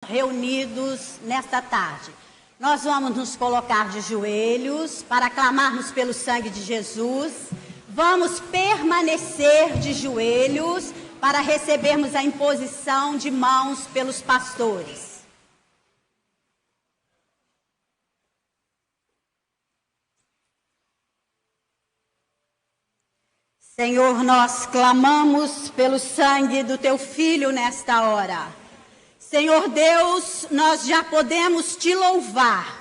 reunidos nesta tarde. Nós vamos nos colocar de joelhos para clamarmos pelo sangue de Jesus. Vamos permanecer de joelhos para recebermos a imposição de mãos pelos pastores. Senhor, nós clamamos pelo sangue do Teu Filho nesta hora. Senhor Deus, nós já podemos Te louvar,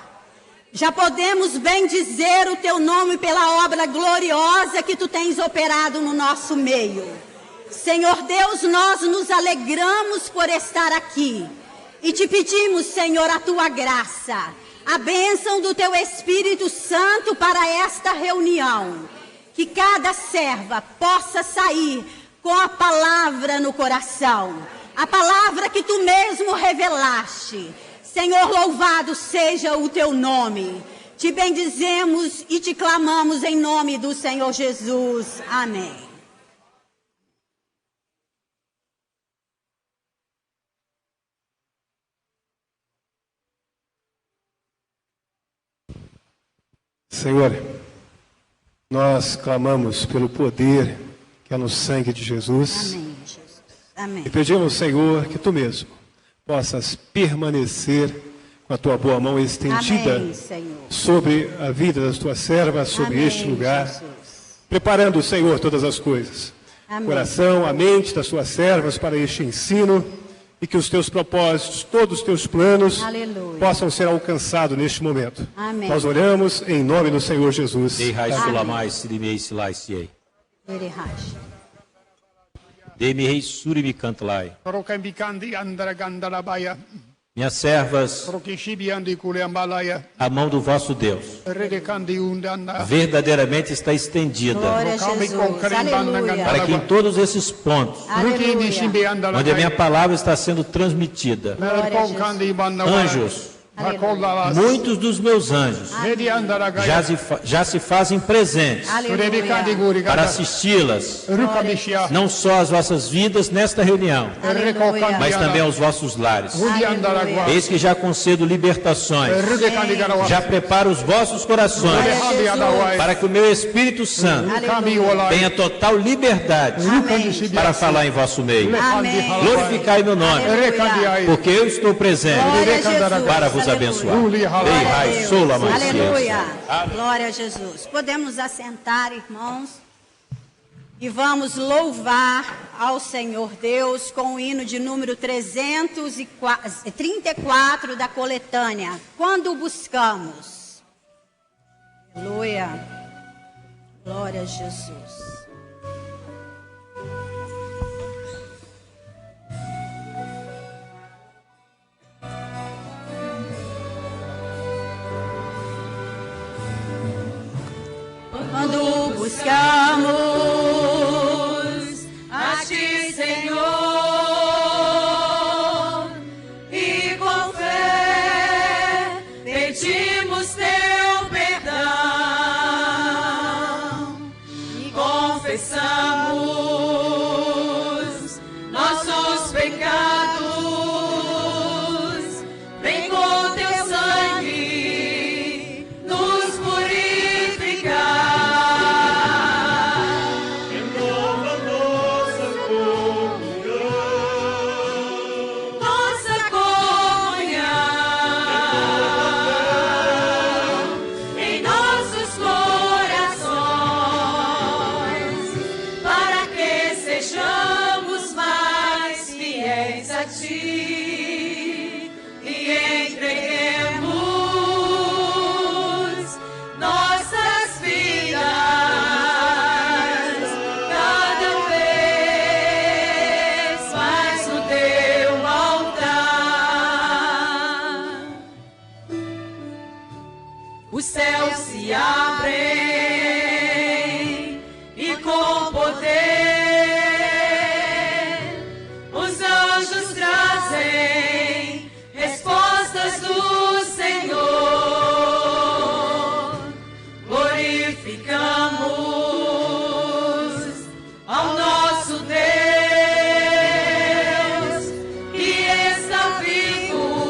já podemos bendizer o Teu nome pela obra gloriosa que Tu tens operado no nosso meio. Senhor Deus, nós nos alegramos por estar aqui e Te pedimos, Senhor, a Tua graça, a bênção do Teu Espírito Santo para esta reunião. Que cada serva possa sair com a palavra no coração, a palavra que Tu mesmo revelaste. Senhor, louvado seja o Teu nome. Te bendizemos e Te clamamos em nome do Senhor Jesus. Amém. Senhor, nós clamamos pelo poder que é no sangue de Jesus. Amém, Jesus. Amém. E pedimos, Senhor, que Tu mesmo possas permanecer com a Tua boa mão estendida Amém, Senhor. sobre a vida das Tuas servas, sobre Amém, este lugar, Jesus. preparando, Senhor, todas as coisas. Amém. O coração, a mente das Tuas servas para este ensino e que os Teus propósitos, todos os Teus planos Aleluia. possam ser alcançados neste momento. Amém. Nós oramos em nome do Senhor Jesus. Dei raiz Amém. sulamai, sirimei silaisiei. Erihaj. Dei-me rei surimi cantlai. Rokembikandi andara gandalabaya, Minhas servas, Rokishibiandi kuleambalaya, a mão do vosso Deus Redekandi undana, verdadeiramente está estendida Glória a Jesus. Aleluia. para que em todos esses pontos, Rukini Aleluia. shimbi andala, onde a minha palavra está sendo transmitida, Merpokandi bandawaya, anjos, Makodalas, muitos dos meus anjos Redi andara já se fazem presentes Redekandi Aleluia. guri para ganda, assisti-las, Rukabishia, não só às vossas vidas nesta reunião, Aleluia. mas também aos vossos lares. Rudi andara Aleluia. gua, Eis que já concedo libertações, Redekandi garawa, já preparo os vossos corações Rehadi andawai, para que o meu Espírito Santo Rukami walai, tenha total liberdade Rukandi shibi, para falar em vosso meio. Lekandi halawai, Glorificai meu nome, Rekandi ai, porque eu estou presente Glória a Jesus. para vos Aleluia. abençoar. Ruli Ei, halawai, rai, sola, Aleluia. Glória a Jesus. Podemos assentar, irmãos, e vamos louvar ao Senhor Deus com o hino de número 334 da coletânea. Quando o buscamos. Aleluia. Glória a Jesus. Quando buscamos a Ti, Senhor, e com fé pedimos Teu perdão e confessamos nossos pecados, vem com Teu sangue nos purificar. Nossa comunhão em nossos corações, para que sejamos mais fiéis a Ti e entreguemos nossas vidas cada vez mais no Teu altar. Os céus se abrem e com poder os anjos trazem respostas do Senhor. Glorificamos ao nosso Deus que está vivo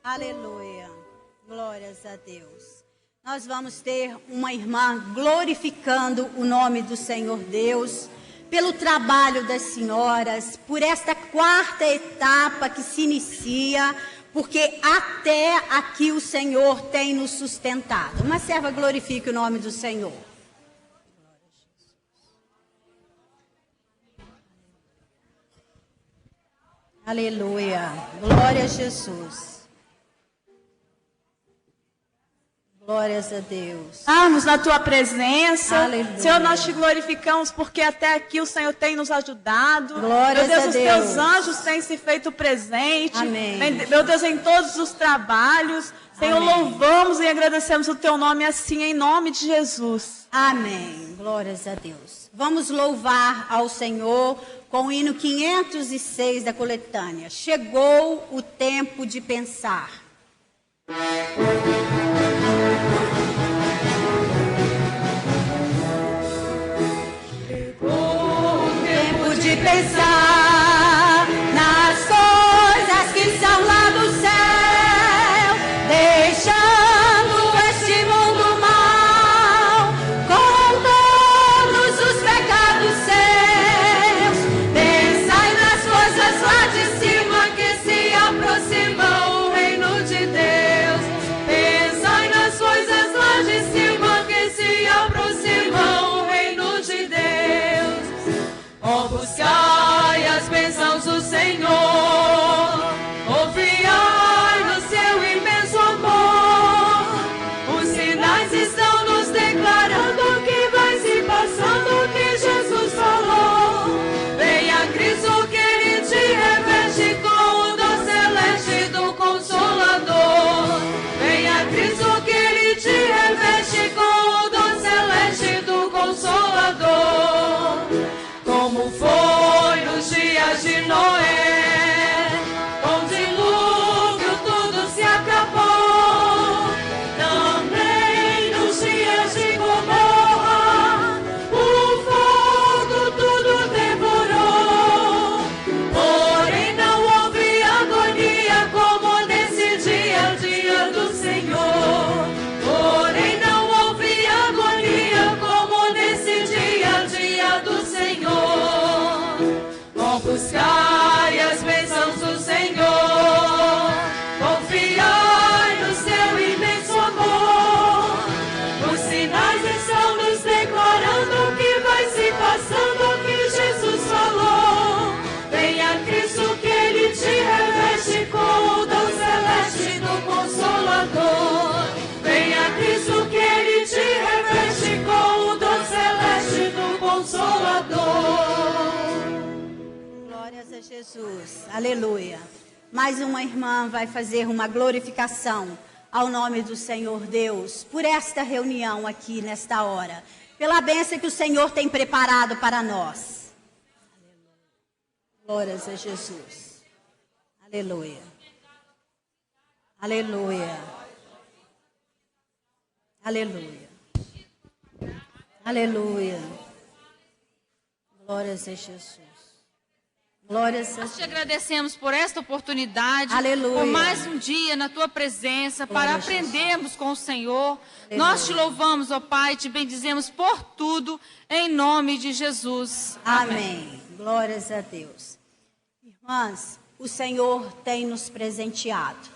Aleluia. Glórias a Deus. Nós vamos ter uma irmã glorificando o nome do Senhor Deus, pelo trabalho das senhoras, por esta quarta etapa que se inicia, porque até aqui o Senhor tem nos sustentado. Uma serva glorifique o nome do Senhor. Aleluia. Glória a Jesus. Glórias a Deus. Estamos na tua presença. Aleluia. Senhor, nós te glorificamos porque até aqui o Senhor tem nos ajudado. Glórias Meu Deus, a os Deus. teus anjos têm se feito presente. Amém. Meu Deus, em todos os trabalhos. Senhor, Amém. louvamos e agradecemos o teu nome assim, em nome de Jesus. Amém. Glórias a Deus. Vamos louvar ao Senhor com o hino 506 da coletânea. Chegou o tempo de pensar. Tempo de pensar nas coisas que são lá do céu, deixando este mundo mal, com todos os pecados seus. Pensai nas coisas lá de cima que se aproximam o reino de Deus. Pensai nas coisas lá de cima que se aproximam o reino de Deus. Ó, buscai as bênçãos do Senhor, confiai no seu imenso amor. Os sinais estão nos declarando que vai se passando o que Jesus falou. Venha Cristo que Ele te reveste com o dom celeste do Consolador. Venha Cristo que Ele te reveste com o dom celeste do Consolador. Como foi nos dias de Noé, com dilúvio tudo se acabou. Também nos dias de Gomorra, o fogo tudo devorou. Porém não houve agonia como nesse dia do Senhor. Porém não houve agonia como nesse dia do Senhor. Ó, buscai as bênçãos do Senhor, confiai no seu imenso amor. Os sinais estão nos declarando que vai se passando o que Jesus falou. Venha Cristo que Ele te reveste com o dom celeste do Consolador. Venha Cristo que Ele te reveste com o dom celeste do Consolador. Glórias a Jesus. Aleluia. Mais uma irmã vai fazer uma glorificação ao nome do Senhor Deus por esta reunião aqui nesta hora, pela bênção que o Senhor tem preparado para nós. Glórias a Jesus. Aleluia. Aleluia. Aleluia. Aleluia. Glórias a Jesus. Glórias a Nós te Deus. agradecemos por esta oportunidade, Aleluia. por mais um dia na tua presença, Glória para a Jesus. aprendermos com o Senhor. Aleluia. Nós te louvamos, ó Pai, te bendizemos por tudo, em nome de Jesus. Amém. Glórias a Deus. Irmãs, o Senhor tem nos presenteado.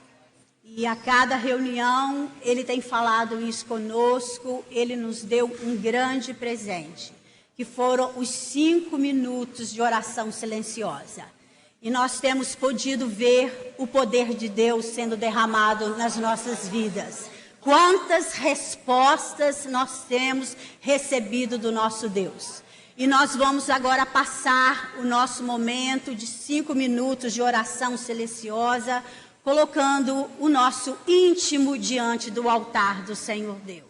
E a cada reunião, Ele tem falado isso conosco. Ele nos deu um grande presente, que foram os 5 minutos de oração silenciosa. E nós temos podido ver o poder de Deus sendo derramado nas nossas vidas. Quantas respostas nós temos recebido do nosso Deus. E nós vamos agora passar o nosso momento de 5 minutos de oração silenciosa, colocando o nosso íntimo diante do altar do Senhor Deus.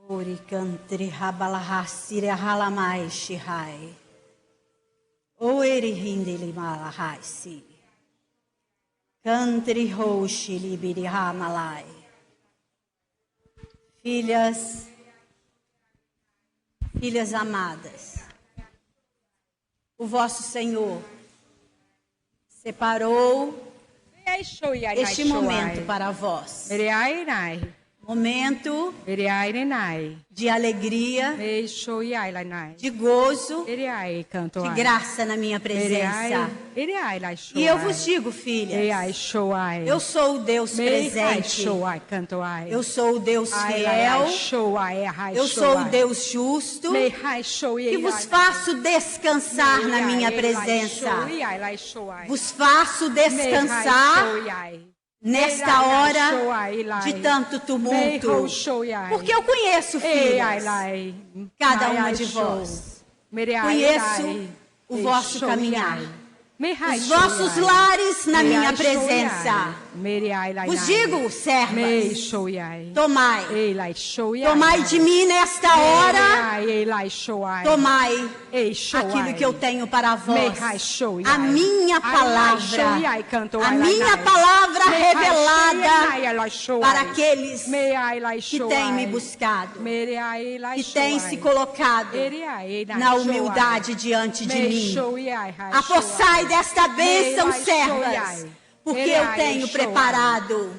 Ori kantri rabalahasiri halamai shihai. Oeri hindili malahai. Kantri roshi libiri hamalai. Filhas amadas, o vosso Senhor separou este momento para vós. Momento de alegria, de gozo, de graça na minha presença. E eu vos digo, filhas, eu sou o Deus presente, eu sou o Deus fiel, eu sou o Deus justo, que vos faço descansar na minha presença, vos faço descansar nesta hora de tanto tumulto, porque eu conheço, filhas, cada uma de vós, conheço o vosso caminhar, os vossos lares na minha presença. Vos digo, servas, tomai de mim nesta hora, tomai aquilo que eu tenho para vós, a minha palavra revelada para aqueles que têm me buscado, que têm se colocado na humildade diante de mim. Apossai desta bênção, servas, porque eu tenho preparado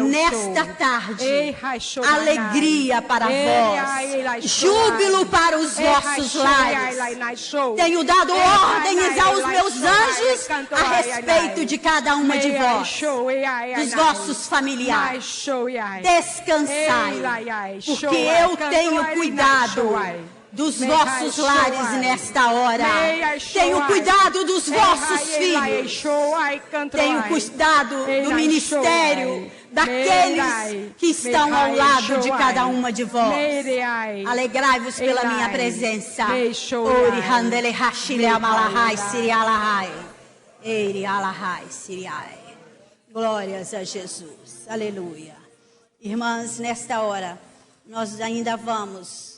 nesta tarde alegria para vós, júbilo para os vossos lares. Tenho dado ordens aos meus anjos a respeito de cada uma de vós, dos vossos familiares. Descansai, porque eu tenho cuidado dos vossos lares nesta hora. Tenho cuidado dos vossos filhos. Tenho cuidado do ministério daqueles que estão ao lado de cada uma de vós. Alegrai-vos pela minha presença. Ori handele hashile amalahai sirialahai. Eri alahai siriai. Glórias a Jesus. Aleluia. Irmãs, nesta hora nós ainda vamos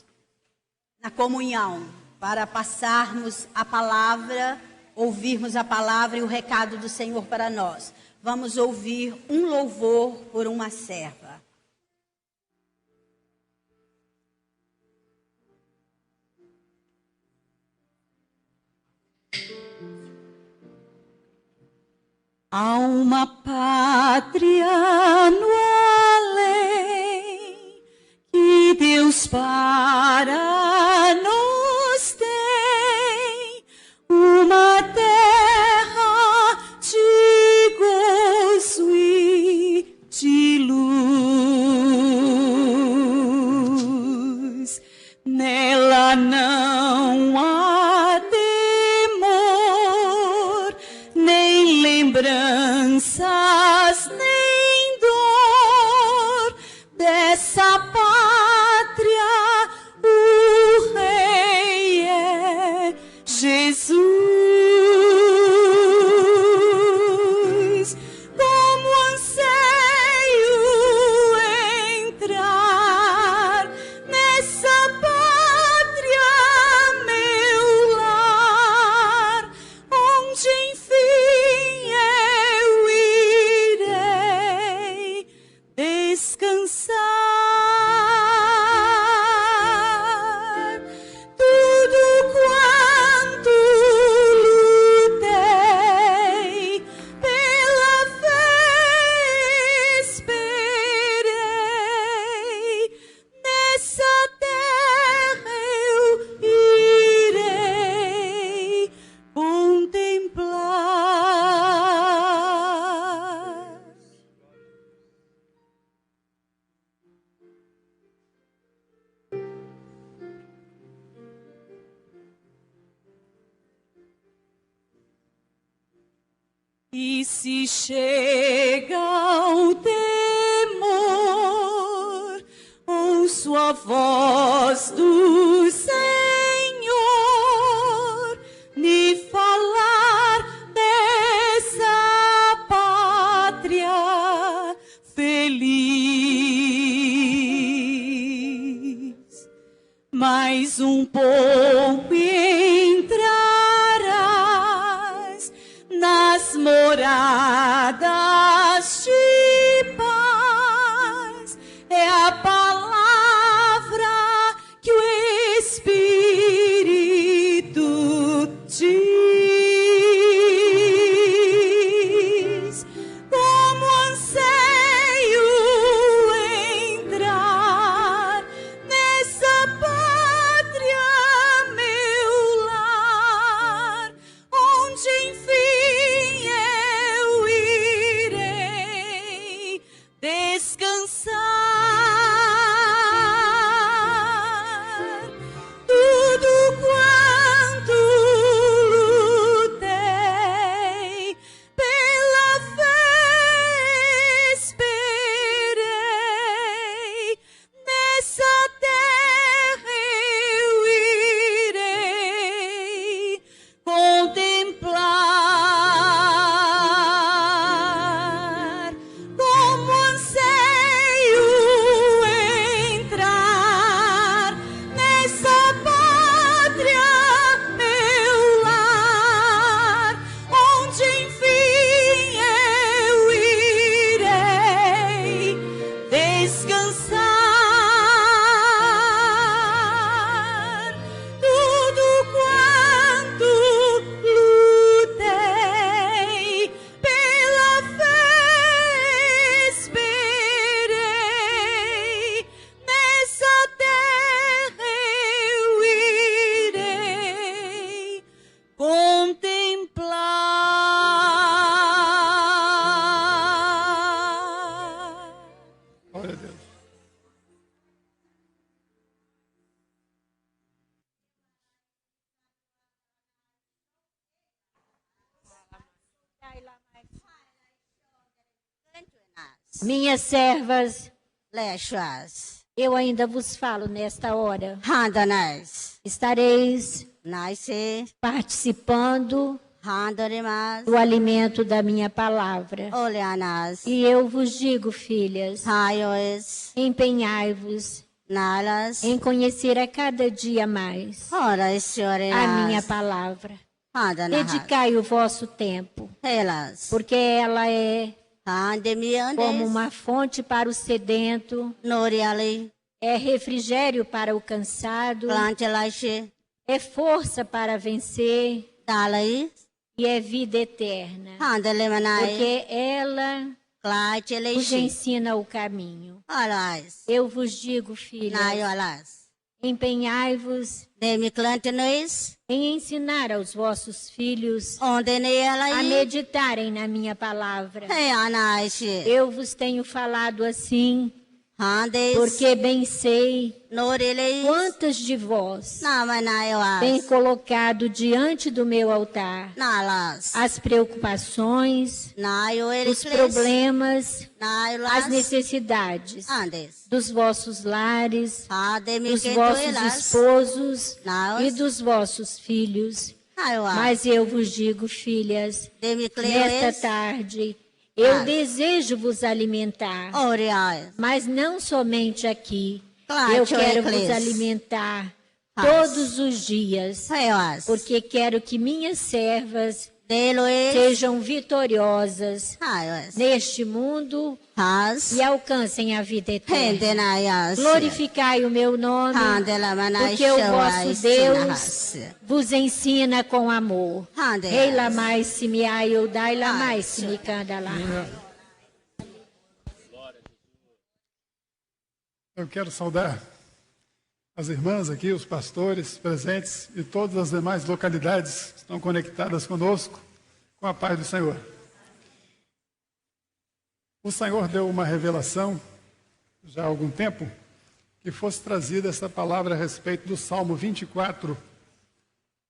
na comunhão, para passarmos a palavra, ouvirmos a palavra e o recado do Senhor para nós. Vamos ouvir um louvor por uma serva. Há uma pátria no além que Deus para nos tem, uma terra de gozo e de luz. Nela não há temor, nem lembranças, nem dor dessa pátria. O Rei é Jesus. Como anseio entrar nessa pátria, meu lar, onde enfim eu irei descansar. Tudo quanto lutei, pela fé esperei, nessa terra eu irei contemplar. E se chega o temor, ouço a voz do Senhor me falar dessa pátria feliz. mais um pouco e entrarás nas moradas de paz. É a palavra que o Espírito diz. Como anseio entrar nessa pátria, meu lar, onde enfim eu irei descansar. Tudo quanto lutei, pela fé esperei, nessa terra eu irei contemplar. Como anseio entrar nessa pátria, meu lar, onde enfim eu irei descansar. Tudo quanto lutei, pela fé esperei, nessa terra eu irei contemplar. Glória a Deus. Minhas servas, Leshwas, eu ainda vos falo nesta hora. Handanas, Estareis Naise, participando Handarimas, do alimento da minha palavra. Oleanas, E eu vos digo, filhas, Hayois, empenhai-vos Nalas, em conhecer a cada dia mais Ora Siorenas, a minha palavra. Handanas, Dedicai o vosso tempo, Helas, porque ela é Handemiandes, como uma fonte para o sedento, Noriali, é refrigério para o cansado, Plantelashi, é força para vencer Dalai, e é vida eterna. Handalemanai, Porque ela vos Klachelishi, ensina o caminho. Alas, Eu vos digo, filhas, Nayolas, empenhai-vos Demiclantenes, em ensinar aos vossos filhos Onde a Nealai, meditarem na minha palavra. Heanaishi, Eu vos tenho falado assim, Handes, porque bem sei Norilei, quantas de vós Namanayoas, têm colocado diante do meu altar Nalas, as preocupações, os Nayoelicles, problemas, as Nayolas, necessidades Andes, dos vossos lares, dos vossos Hademikentuelas, esposos Naos, e dos vossos filhos. Nayoas, Mas eu vos digo, filhas, nesta Demicleoes, tarde, eu desejo vos alimentar, Oriais, mas não somente aqui. Claro, Eu quero Eclis. vos alimentar Paz. todos os dias, Heoas, porque quero que minhas servas Deloes, sejam vitoriosas Nayoas, neste mundo Has, e alcancem a vida eterna. Pendenayas, Glorificai o meu nome, Handelamanai, porque o vosso Deus Nahas, vos ensina com amor. Handeas, Rei Lamai Simiai, Eudai Lamai Simicandalá. Eu quero saudar as irmãs aqui, os pastores presentes e todas as demais localidades que estão conectadas conosco, com a paz do Senhor. O Senhor deu uma revelação, já há algum tempo, que fosse trazida essa palavra a respeito do Salmo 24,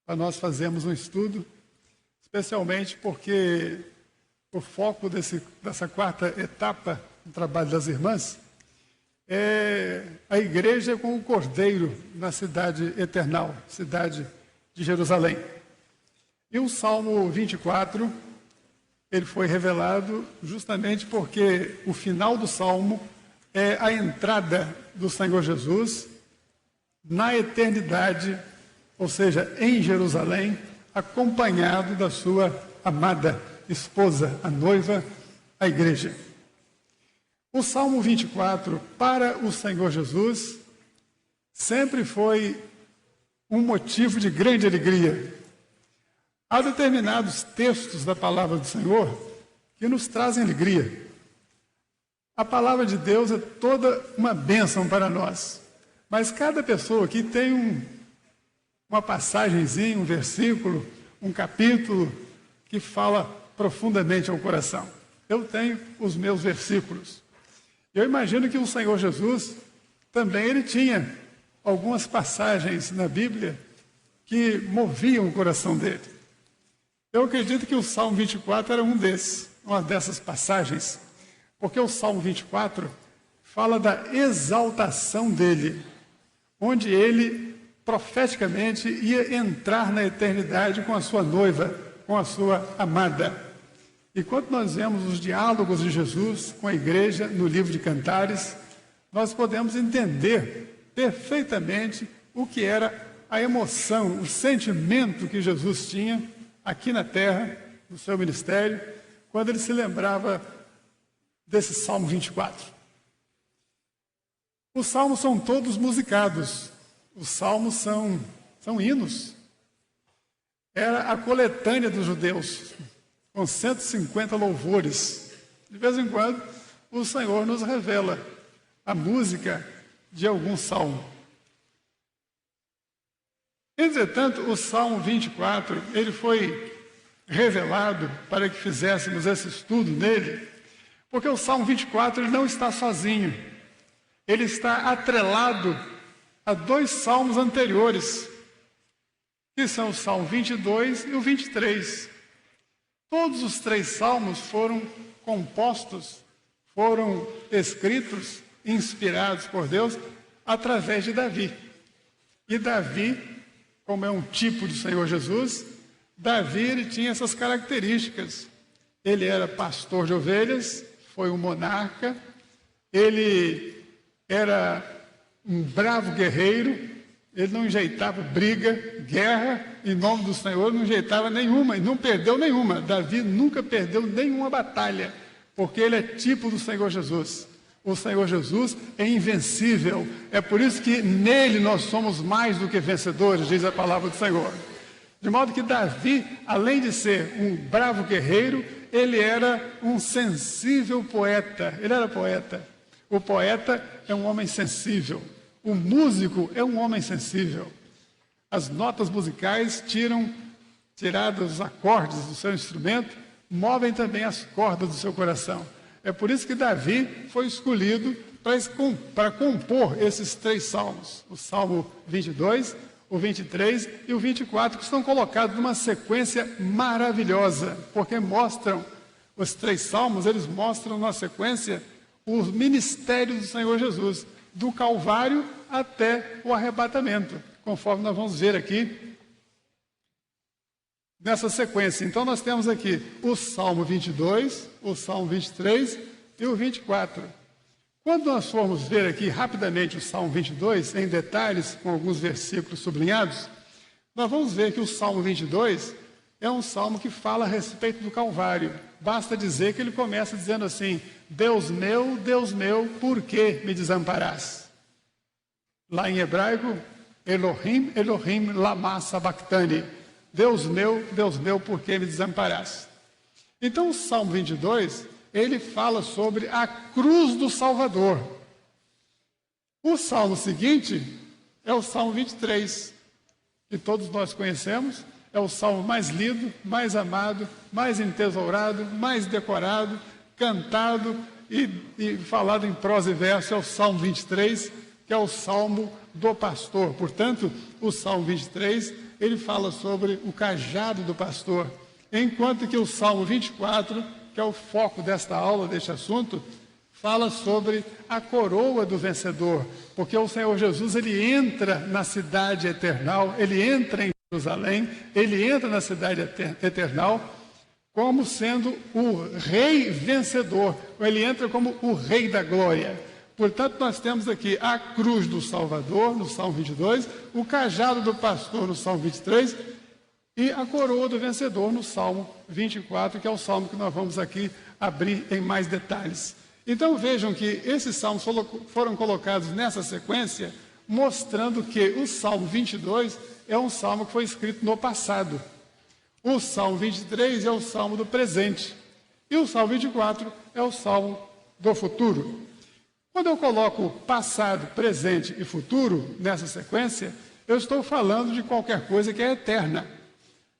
para nós fazermos um estudo, especialmente porque o foco dessa quarta etapa do trabalho das irmãs é a igreja com o Cordeiro na cidade eternal, cidade de Jerusalém. E o Salmo 24, ele foi revelado justamente porque o final do Salmo é a entrada do Senhor Jesus na eternidade, ou seja, em Jerusalém, acompanhado da sua amada esposa, a noiva, a igreja. O Salmo 24, para o Senhor Jesus, sempre foi um motivo de grande alegria. Há determinados textos da palavra do Senhor que nos trazem alegria. A palavra de Deus é toda uma bênção para nós. Mas cada pessoa aqui tem uma passagenzinha, um versículo, um capítulo que fala profundamente ao coração. Eu tenho os meus versículos. Eu imagino que o Senhor Jesus também ele tinha algumas passagens na Bíblia que moviam o coração dele. Eu acredito que o Salmo 24 era uma dessas passagens, porque o Salmo 24 fala da exaltação dele, onde ele profeticamente ia entrar na eternidade com a sua noiva, com a sua amada. E quando nós vemos os diálogos de Jesus com a igreja no livro de Cantares, nós podemos entender perfeitamente o que era a emoção, o sentimento que Jesus tinha aqui na terra, no seu ministério, quando ele se lembrava desse Salmo 24. Os salmos são todos musicados, os salmos são hinos. Era a coletânea dos judeus, com 150 louvores. De vez em quando, o Senhor nos revela a música de algum salmo. Entretanto, o Salmo 24, ele foi revelado para que fizéssemos esse estudo nele, porque o Salmo 24 ele não está sozinho. Ele está atrelado a dois salmos anteriores, que são o Salmo 22 e o 23. Todos os três salmos foram compostos, foram escritos, inspirados por Deus, através de Davi. E Davi, como é um tipo do Senhor Jesus, Davi ele tinha essas características. Ele era pastor de ovelhas, foi um monarca, ele era um bravo guerreiro, ele não enjeitava briga, guerra, em nome do Senhor, não enjeitava nenhuma, e não perdeu nenhuma. Davi nunca perdeu nenhuma batalha, porque ele é tipo do Senhor Jesus. O Senhor Jesus é invencível, é por isso que nele nós somos mais do que vencedores, diz a palavra do Senhor. De modo que Davi, além de ser um bravo guerreiro, ele era um sensível poeta, ele era poeta. O poeta é um homem sensível, o músico é um homem sensível. As notas musicais tirados os acordes do seu instrumento, movem também as cordas do seu coração. É por isso que Davi foi escolhido para compor esses três salmos, o Salmo 22, o 23 e o 24, que estão colocados numa sequência maravilhosa, porque os três salmos, eles mostram na sequência o ministério do Senhor Jesus, do Calvário até o arrebatamento, conforme nós vamos ver aqui nessa sequência. Então nós temos aqui o Salmo 22, o Salmo 23 e o 24. Quando nós formos ver aqui rapidamente o Salmo 22, em detalhes, com alguns versículos sublinhados, nós vamos ver que o Salmo 22 é um salmo que fala a respeito do Calvário. Basta dizer que ele começa dizendo assim: Deus meu, por que me desamparaste? Lá em hebraico, Elohim, Elohim, lama sabachthani. Deus meu, por que me desamparaste? Então o Salmo 22, ele fala sobre a cruz do Salvador. O salmo seguinte é o Salmo 23, que todos nós conhecemos, é o salmo mais lido, mais amado, mais entesourado, mais decorado, cantado e falado em prosa e verso, é o Salmo 23, que é o salmo do pastor. Portanto, o Salmo 23, ele fala sobre o cajado do pastor, enquanto que o Salmo 24, que é o foco desta aula, deste assunto, fala sobre a coroa do vencedor, porque o Senhor Jesus, ele entra na cidade eternal, ele entra em Jerusalém, ele entra na cidade eternal como sendo o rei vencedor, ele entra como o rei da glória. Portanto, nós temos aqui a cruz do Salvador, no Salmo 22, o cajado do pastor, no Salmo 23, e a coroa do vencedor, no Salmo 24, que é o salmo que nós vamos aqui abrir em mais detalhes. Então, vejam que esses salmos foram colocados nessa sequência, mostrando que o Salmo 22 é um salmo que foi escrito no passado. O Salmo 23 é o salmo do presente. E o Salmo 24 é o salmo do futuro. Quando eu coloco passado, presente e futuro nessa sequência, eu estou falando de qualquer coisa que é eterna.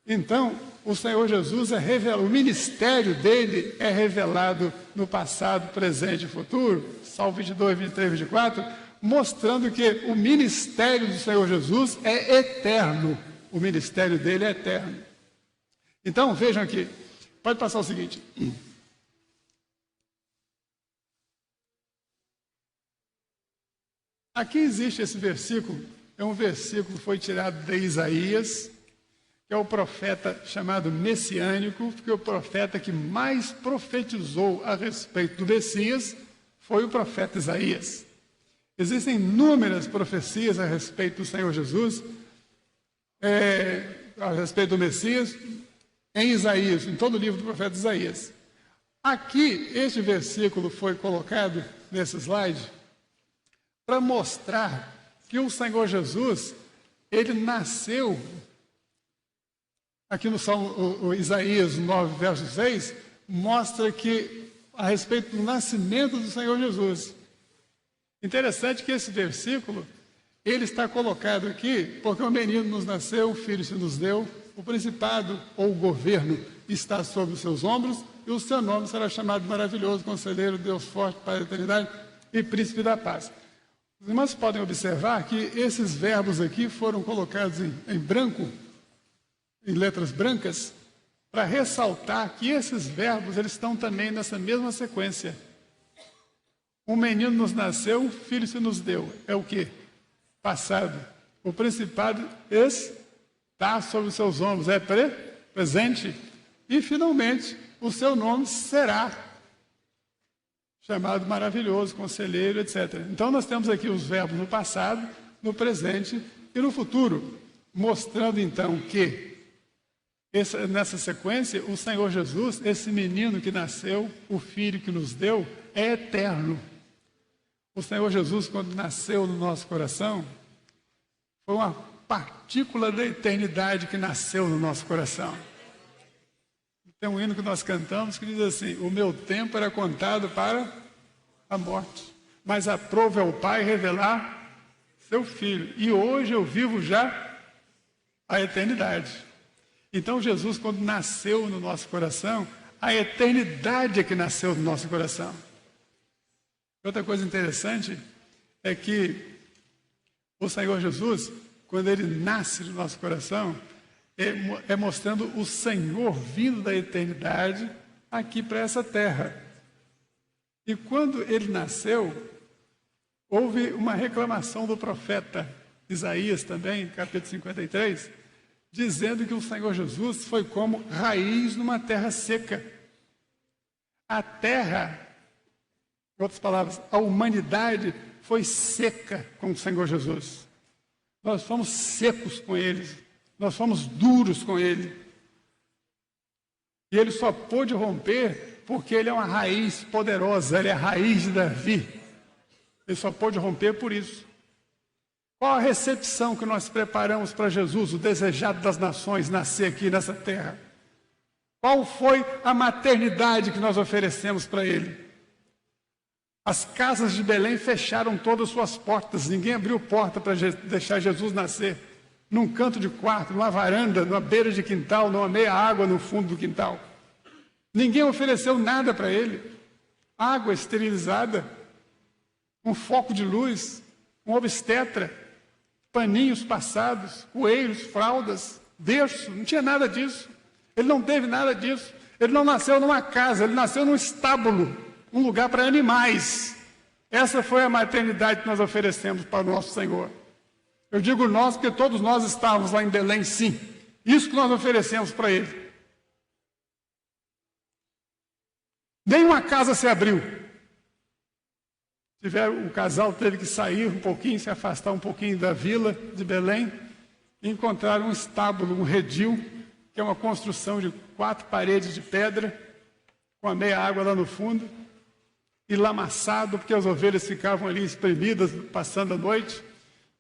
Então, o Senhor Jesus o ministério dele é revelado no passado, presente e futuro, Salmo 22, 23, 24, mostrando que o ministério do Senhor Jesus é eterno. O ministério dele é eterno. Então, vejam aqui, pode passar o seguinte. Aqui existe esse versículo, é um versículo que foi tirado de Isaías, que é o profeta chamado messiânico, porque o profeta que mais profetizou a respeito do Messias foi o profeta Isaías. Existem inúmeras profecias a respeito do Senhor Jesus, a respeito do Messias, em Isaías, em todo o livro do profeta Isaías. Aqui, este versículo foi colocado nesse slide para mostrar que o Senhor Jesus, ele nasceu, aqui no Salmo Isaías 9, verso 6, mostra que a respeito do nascimento do Senhor Jesus. Interessante que esse versículo, ele está colocado aqui, porque o menino nos nasceu, o filho se nos deu, o principado ou o governo está sobre os seus ombros, e o seu nome será chamado Maravilhoso, Conselheiro, Deus Forte, Pai da Eternidade e Príncipe da Paz. Os irmãos podem observar que esses verbos aqui foram colocados em branco, em letras brancas, para ressaltar que esses verbos eles estão também nessa mesma sequência. Um menino nos nasceu, um filho se nos deu. É o quê? Passado. O principado está sobre os seus ombros, é presente. E, finalmente, o seu nome será chamado Maravilhoso, Conselheiro, etc. Então, nós temos aqui os verbos no passado, no presente e no futuro, mostrando, então, que nessa sequência, o Senhor Jesus, esse menino que nasceu, o filho que nos deu, é eterno. O Senhor Jesus, quando nasceu no nosso coração, foi uma partícula da eternidade que nasceu no nosso coração. Tem um hino que nós cantamos que diz assim: o meu tempo era contado para a morte, mas aprove ao Pai revelar seu Filho. E hoje eu vivo já a eternidade. Então Jesus, quando nasceu no nosso coração, a eternidade é que nasceu no nosso coração. Outra coisa interessante é que o Senhor Jesus, quando ele nasce no nosso coração, é mostrando o Senhor vindo da eternidade aqui para essa terra. E quando ele nasceu, houve uma reclamação do profeta Isaías também, capítulo 53, dizendo que o Senhor Jesus foi como raiz numa terra seca. A terra, em outras palavras, a humanidade foi seca com o Senhor Jesus. Nós fomos secos com ele, nós fomos duros com ele. E ele só pôde romper porque ele é uma raiz poderosa, ele é a raiz de Davi. Ele só pôde romper por isso. Qual a recepção que nós preparamos para Jesus, o desejado das nações, nascer aqui nessa terra? Qual foi a maternidade que nós oferecemos para ele? As casas de Belém fecharam todas as suas portas, ninguém abriu porta para deixar Jesus nascer. Num canto de quarto, numa varanda, numa beira de quintal, numa meia água no fundo do quintal. Ninguém ofereceu nada para ele. Água esterilizada, um foco de luz, um obstetra, paninhos passados, coelhos, fraldas, berço, não tinha nada disso. Ele não teve nada disso. Ele não nasceu numa casa, ele nasceu num estábulo, um lugar para animais. Essa foi a maternidade que nós oferecemos para o nosso Senhor. Eu digo nós porque todos nós estávamos lá em Belém, sim. Isso que nós oferecemos para ele. Nenhuma casa se abriu. O casal teve que sair um pouquinho, se afastar um pouquinho da vila de Belém, e encontraram um estábulo, um redil, que é uma construção de 4 paredes de pedra, com a meia água lá no fundo, e lamaçado, porque as ovelhas ficavam ali espremidas, passando a noite.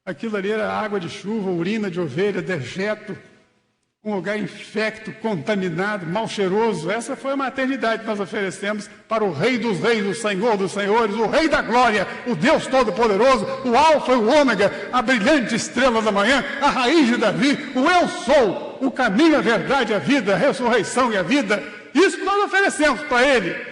Aquilo ali era água de chuva, urina de ovelha, dejeto, um lugar infecto, contaminado, mal cheiroso. Essa foi a maternidade que nós oferecemos para o Rei dos Reis, o Senhor dos Senhores, o Rei da Glória, o Deus Todo-Poderoso, o Alfa e o Ômega, a brilhante estrela da manhã, a raiz de Davi, o Eu Sou, o caminho, a verdade, a vida, a ressurreição e a vida. Isso que nós oferecemos para Ele.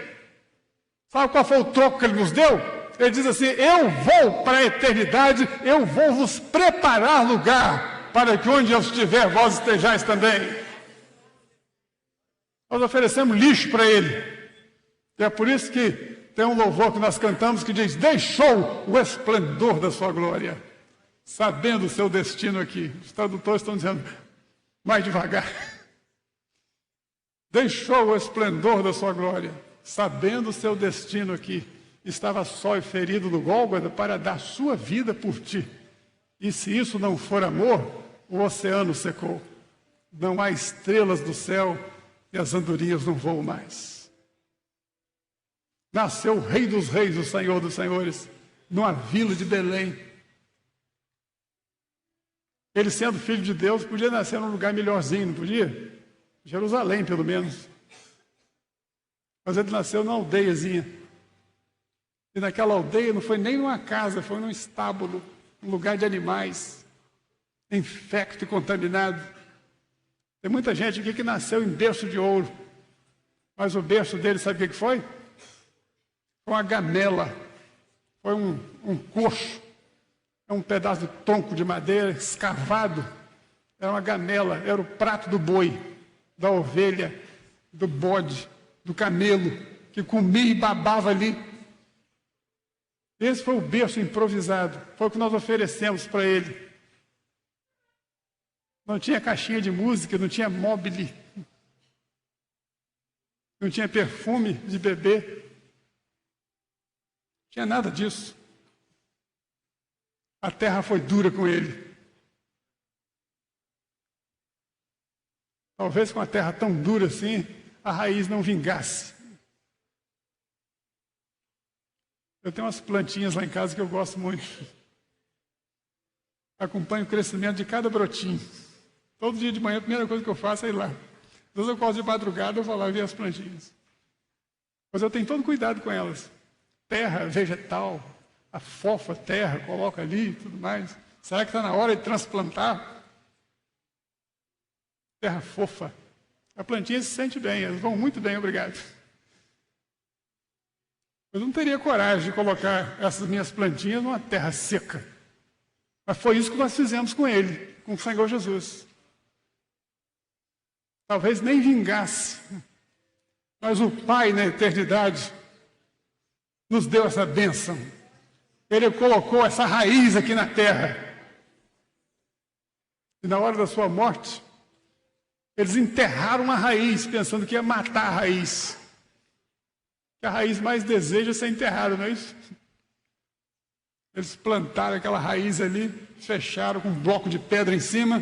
Sabe qual foi o troco que Ele nos deu? Ele diz assim: eu vou para a eternidade, eu vou vos preparar lugar, para que onde eu estiver, vós estejais também. Nós oferecemos lixo para Ele. E é por isso que tem um louvor que nós cantamos que diz: deixou o esplendor da sua glória, sabendo o seu destino aqui. Os tradutores estão dizendo mais devagar. Deixou o esplendor da sua glória, sabendo o seu destino aqui. Estava só e ferido no Gólgota para dar sua vida por ti. E se isso não for amor, o oceano secou. Não há estrelas do céu e as andorinhas não voam mais. Nasceu o Rei dos Reis, o Senhor dos Senhores, numa vila de Belém. Ele, sendo filho de Deus, podia nascer num lugar melhorzinho, não podia? Jerusalém, pelo menos. Mas ele nasceu numa aldeiazinha. E naquela aldeia não foi nem numa casa, foi num estábulo, um lugar de animais, infecto e contaminado. Tem muita gente aqui que nasceu em berço de ouro, mas o berço dele, sabe o que foi? Foi uma gamela, foi um coxo, é um pedaço de tronco de madeira escavado, era uma gamela, era o prato do boi, da ovelha, do bode, do camelo, que comia e babava ali. Esse foi o berço improvisado, foi o que nós oferecemos para ele. Não tinha caixinha de música, não tinha mobile, não tinha perfume de bebê, não tinha nada disso. A terra foi dura com ele. Talvez com a terra tão dura assim, a raiz não vingasse. Eu tenho umas plantinhas lá em casa que eu gosto muito. Acompanho o crescimento de cada brotinho. Todo dia de manhã, a primeira coisa que eu faço é ir lá. Às vezes eu gosto de madrugada, eu vou lá ver as plantinhas. Mas eu tenho todo cuidado com elas. Terra vegetal, a fofa terra, coloca ali e tudo mais. Será que está na hora de transplantar? Terra fofa. A plantinha se sente bem, elas vão muito bem, obrigado. Eu não teria coragem de colocar essas minhas plantinhas numa terra seca. Mas foi isso que nós fizemos com ele, com o Senhor Jesus. Talvez nem vingasse, mas o Pai na eternidade nos deu essa bênção. Ele colocou essa raiz aqui na terra. E na hora da sua morte, eles enterraram a raiz, pensando que ia matar a raiz. Que a raiz mais deseja ser enterrada, não é isso? Eles plantaram aquela raiz ali, fecharam com um bloco de pedra em cima.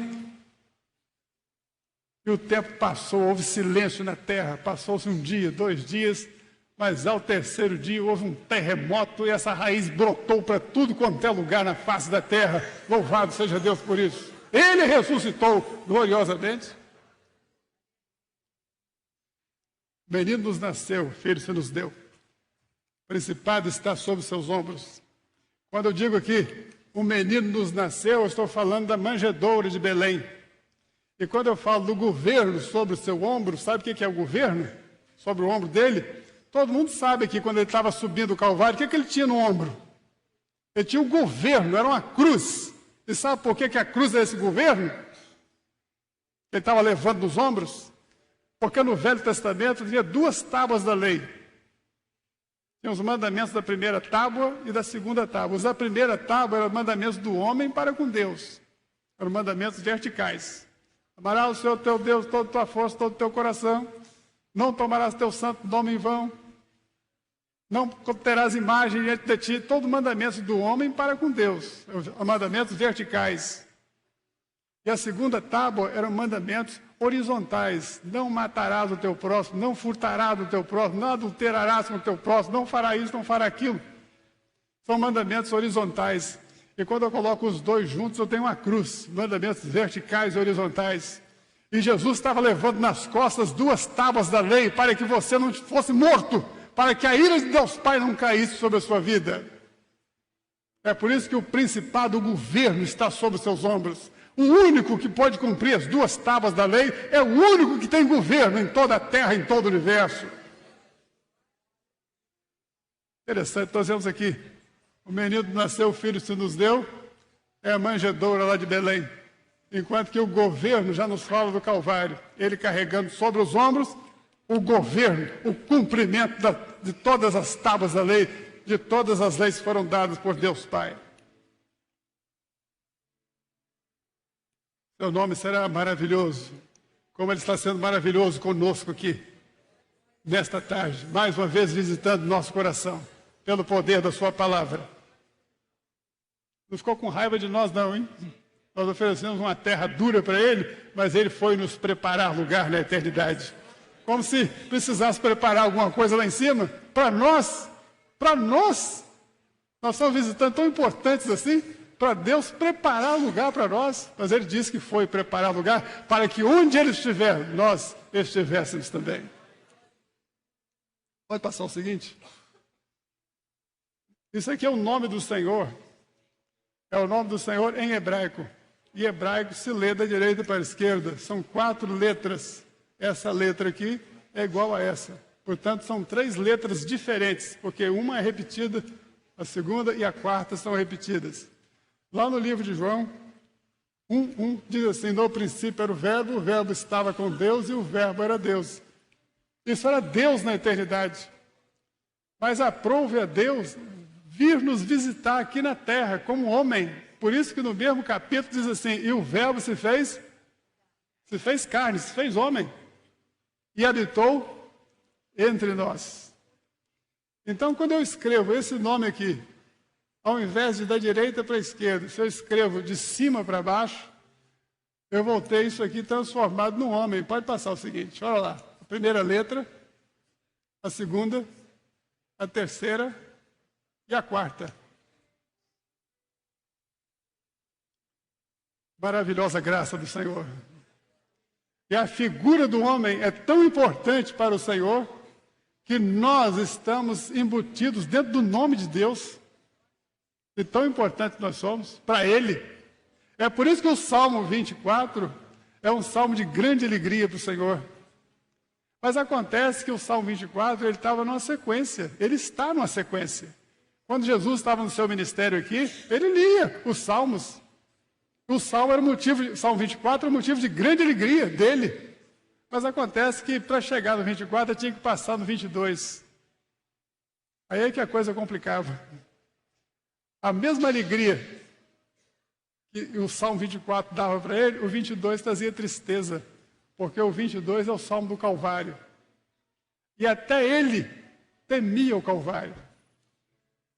E o tempo passou, houve silêncio na terra. Passou-se um dia, 2 dias, mas ao 3º dia houve um terremoto e essa raiz brotou para tudo quanto é lugar na face da terra. Louvado seja Deus por isso. Ele ressuscitou gloriosamente. O menino nos nasceu, filho se nos deu. O principado está sobre seus ombros. Quando eu digo aqui, o menino nos nasceu, eu estou falando da manjedoura de Belém. E quando eu falo do governo sobre o seu ombro, sabe o que é o governo? Sobre o ombro dele? Todo mundo sabe que quando ele estava subindo o Calvário, o que ele tinha no ombro? Ele tinha o governo, era uma cruz. E sabe por que a cruz é esse governo? Ele estava levando nos ombros? Porque no Velho Testamento havia 2 tábuas da lei. Tinha os mandamentos da primeira tábua e da segunda tábua. Os da primeira tábua eram mandamentos do homem para com Deus. Eram mandamentos verticais. Amarás o Senhor teu Deus, toda a tua força, todo o teu coração. Não tomarás teu santo nome em vão. Não terás imagem diante de ti, todo mandamento do homem para com Deus, mandamentos verticais. E a segunda tábua eram mandamentos horizontais. Não matarás o teu próximo, não furtarás o teu próximo, não adulterarás com o teu próximo, não fará isso, não fará aquilo. São mandamentos horizontais. E quando eu coloco os dois juntos, eu tenho uma cruz, mandamentos verticais e horizontais. E Jesus estava levando nas costas 2 tábuas da lei para que você não fosse morto, para que a ira de Deus Pai não caísse sobre a sua vida. É por isso que o principado, o governo, está sobre os seus ombros. O único que pode cumprir as 2 tábuas da lei é o único que tem governo em toda a terra, em todo o universo. Interessante, nós vemos aqui, o menino nasceu, o filho se nos deu, é a manjedoura lá de Belém. Enquanto que o governo já nos fala do Calvário, ele carregando sobre os ombros o governo, o cumprimento de todas as tábuas da lei, de todas as leis que foram dadas por Deus Pai. Seu nome será maravilhoso, como ele está sendo maravilhoso conosco aqui, nesta tarde, mais uma vez visitando nosso coração, pelo poder da sua palavra. Não ficou com raiva de nós não, hein? Nós oferecemos uma terra dura para ele, mas ele foi nos preparar lugar na eternidade. Como se precisasse preparar alguma coisa lá em cima, para nós, nós somos visitantes tão importantes assim, para Deus preparar lugar para nós. Mas ele disse que foi preparar lugar para que onde ele estiver, nós estivéssemos também. Pode passar o seguinte. Isso aqui é o nome do Senhor. É o nome do Senhor em hebraico. E hebraico se lê da direita para a esquerda. São 4 letras. Essa letra aqui é igual a essa. Portanto, são 3 letras diferentes, porque uma é repetida, a segunda e a quarta são repetidas. Lá no livro de João, 1:1 diz assim: no princípio era o verbo estava com Deus e o verbo era Deus. Isso era Deus na eternidade. Mas aprouve a Deus vir nos visitar aqui na terra como homem. Por isso que no mesmo capítulo diz assim: e o verbo se fez carne, se fez homem e habitou entre nós. Então, quando eu escrevo esse nome aqui, ao invés de da direita para a esquerda, se eu escrevo de cima para baixo, eu vou ter isso aqui transformado num homem. Pode passar o seguinte, olha lá. A primeira letra, a segunda, a terceira e a quarta. Maravilhosa graça do Senhor. E a figura do homem é tão importante para o Senhor que nós estamos embutidos dentro do nome de Deus. E tão importante nós somos para Ele. É por isso que o Salmo 24 é um salmo de grande alegria para o Senhor. Mas acontece que o Salmo 24 ele estava numa sequência. Ele está numa sequência. Quando Jesus estava no seu ministério aqui, ele lia os salmos. O Salmo 24 era motivo de grande alegria dele. Mas acontece que para chegar no 24 tinha que passar no 22. Aí é que a coisa complicava. A mesma alegria que o Salmo 24 dava para ele, o 22 trazia tristeza. Porque o 22 é o Salmo do Calvário. E até ele temia o Calvário.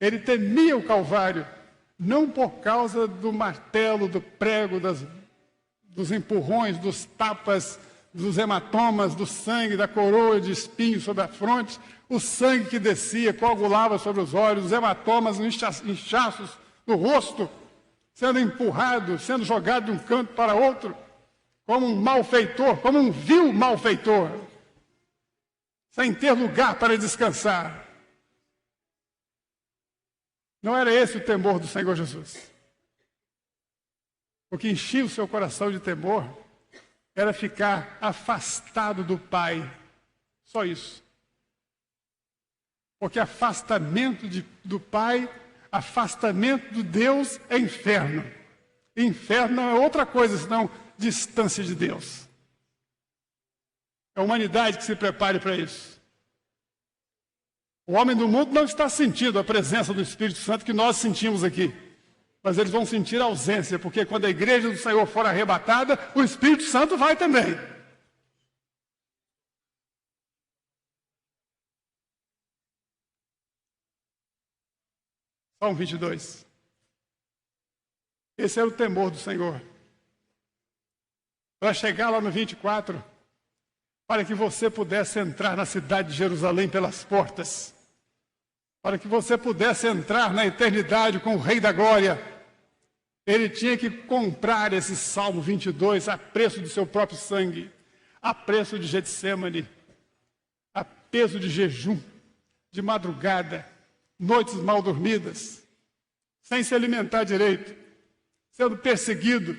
Ele temia o Calvário. Não por causa do martelo, do prego, dos empurrões, dos tapas, dos hematomas, do sangue, da coroa de espinhos sobre a fronte, o sangue que descia, coagulava sobre os olhos, os hematomas, inchaços no rosto, sendo empurrado, sendo jogado de um canto para outro, como um malfeitor, como um vil malfeitor, sem ter lugar para descansar. Não era esse o temor do Senhor Jesus. O que enchia o seu coração de temor era ficar afastado do Pai. Só isso. Porque afastamento do Pai, afastamento de Deus é inferno. Inferno não é outra coisa senão distância de Deus. É a humanidade que se prepare para isso. O homem do mundo não está sentindo a presença do Espírito Santo que nós sentimos aqui. Mas eles vão sentir a ausência, porque quando a igreja do Senhor for arrebatada, o Espírito Santo vai também. Salmo 22. Esse era o temor do Senhor. Para chegar lá no 24, para que você pudesse entrar na cidade de Jerusalém pelas portas, para que você pudesse entrar na eternidade com o Rei da Glória, ele tinha que comprar esse Salmo 22 a preço do seu próprio sangue, a preço de Getsêmani, a peso de jejum, de madrugada, noites mal dormidas, sem se alimentar direito, sendo perseguido,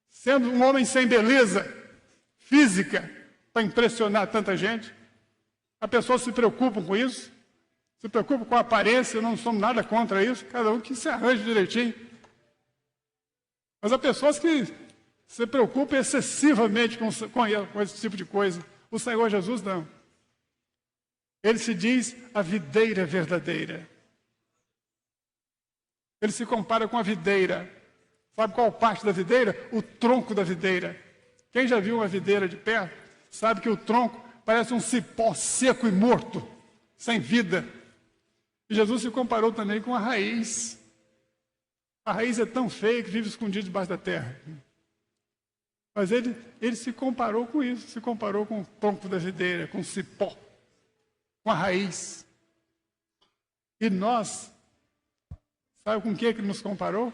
sendo um homem sem beleza física para impressionar tanta gente. As pessoas se preocupam com isso, se preocupam com a aparência, não somos nada contra isso, cada um que se arranje direitinho. Mas há pessoas que se preocupam excessivamente com esse tipo de coisa. O Senhor Jesus não. Ele se diz a videira verdadeira. Ele se compara com a videira. Sabe qual parte da videira? O tronco da videira. Quem já viu uma videira de perto, sabe que o tronco parece um cipó seco e morto, sem vida. E Jesus se comparou também com a raiz. A raiz é tão feia que vive escondida debaixo da terra. Mas ele se comparou com isso, se comparou com o tronco da videira, com o cipó, com a raiz. E nós, sabe com o que ele nos comparou?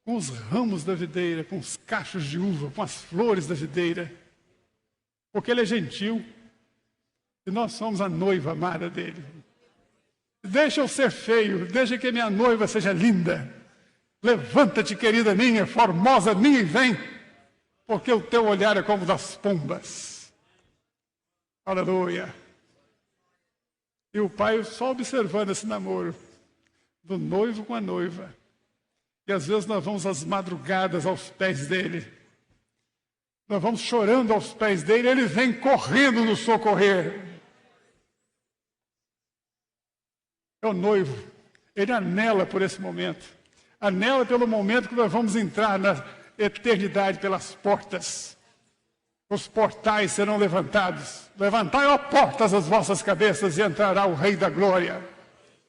Com os ramos da videira, com os cachos de uva, com as flores da videira. Porque ele é gentil e nós somos a noiva amada dele. Deixa eu ser feio, deixa que minha noiva seja linda. Levanta-te, querida minha, formosa minha, e vem, porque o teu olhar é como o das pombas. Aleluia. E o pai só observando esse namoro do noivo com a noiva. E às vezes nós vamos às madrugadas aos pés dele. Nós vamos chorando aos pés dele, ele vem correndo nos socorrer. É o noivo, ele anela por esse momento. Anela pelo momento que nós vamos entrar na eternidade pelas portas. Os portais serão levantados. Levantai, ó portas, as vossas cabeças, e entrará o Rei da Glória.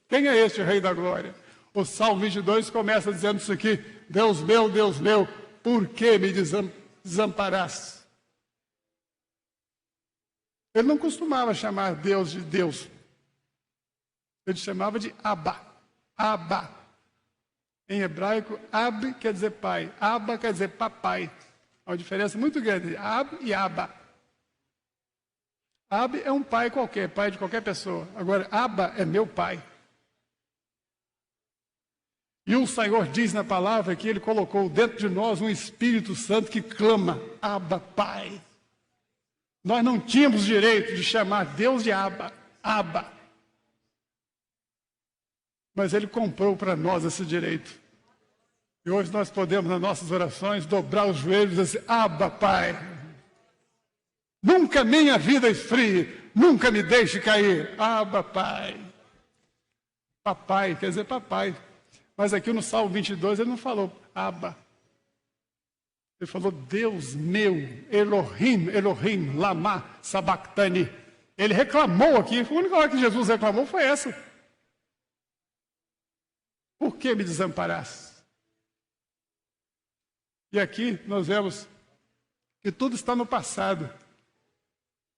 Quem é este Rei da Glória? O Salmo 22 começa dizendo isso aqui: Deus meu, por que me desamparaste? Ele não costumava chamar Deus de Deus. Ele chamava de Abba. Abba. Em hebraico, Ab quer dizer pai. Abba quer dizer papai. Há uma diferença muito grande. Ab e Abba. Ab é um pai qualquer, pai de qualquer pessoa. Agora, Abba é meu pai. E o Senhor diz na palavra que Ele colocou dentro de nós um Espírito Santo que clama, Abba, Pai. Nós não tínhamos direito de chamar Deus de Abba, Abba. Mas Ele comprou para nós esse direito. E hoje nós podemos, nas nossas orações, dobrar os joelhos e dizer, Abba, Pai. Nunca minha vida esfrie, nunca me deixe cair. Abba, Pai. Papai, quer dizer papai. Mas aqui no Salmo 22 ele não falou Abba. Ele falou Deus meu, Elohim, Elohim, lama sabachthani. Ele reclamou aqui, a única hora que Jesus reclamou foi essa. Por que me desamparaste? E aqui nós vemos que tudo está no passado.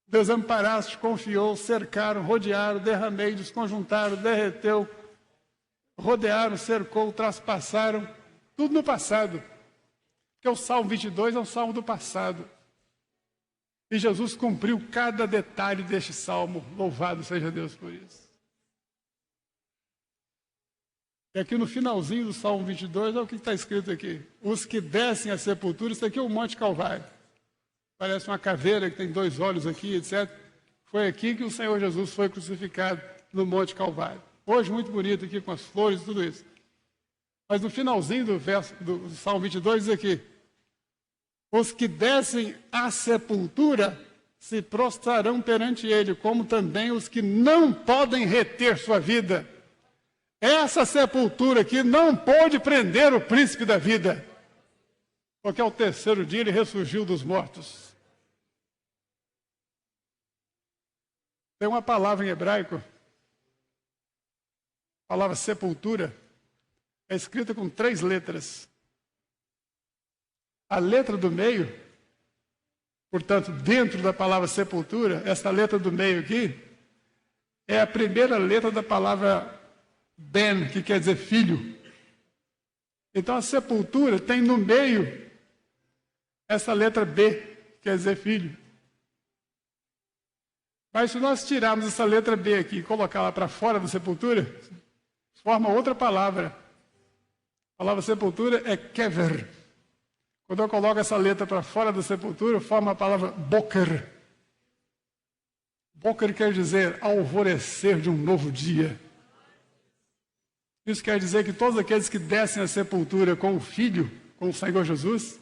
Desamparaste, confiou, cercaram, rodearam, derramei, desconjuntaram, derreteu, rodearam, cercou, traspassaram, tudo no passado. Porque o Salmo 22 é um salmo do passado. E Jesus cumpriu cada detalhe deste salmo. Louvado seja Deus por isso. E aqui no finalzinho do Salmo 22, olha o que está escrito aqui. Os que descem à sepultura, isso aqui é o Monte Calvário. Parece uma caveira que tem 2 olhos aqui, etc. Foi aqui que o Senhor Jesus foi crucificado, no Monte Calvário. Hoje muito bonito aqui com as flores e tudo isso. Mas no finalzinho do verso do Salmo 22 diz aqui: os que descem à sepultura se prostrarão perante ele, como também os que não podem reter sua vida. Essa sepultura aqui não pôde prender o príncipe da vida, porque ao 3º dia ele ressurgiu dos mortos. Tem uma palavra em hebraico, a palavra sepultura, é escrita com 3 letras. A letra do meio, portanto, dentro da palavra sepultura, essa letra do meio aqui, é a primeira letra da palavra ben, que quer dizer filho. Então a sepultura tem no meio essa letra B, que quer dizer filho. Mas se nós tirarmos essa letra B aqui e colocá-la para fora da sepultura, forma outra palavra. A palavra sepultura é kever. Quando eu coloco essa letra para fora da sepultura, forma a palavra boker. Boker quer dizer alvorecer de um novo dia. Isso quer dizer que todos aqueles que descem à sepultura com o Filho, com o Senhor Jesus,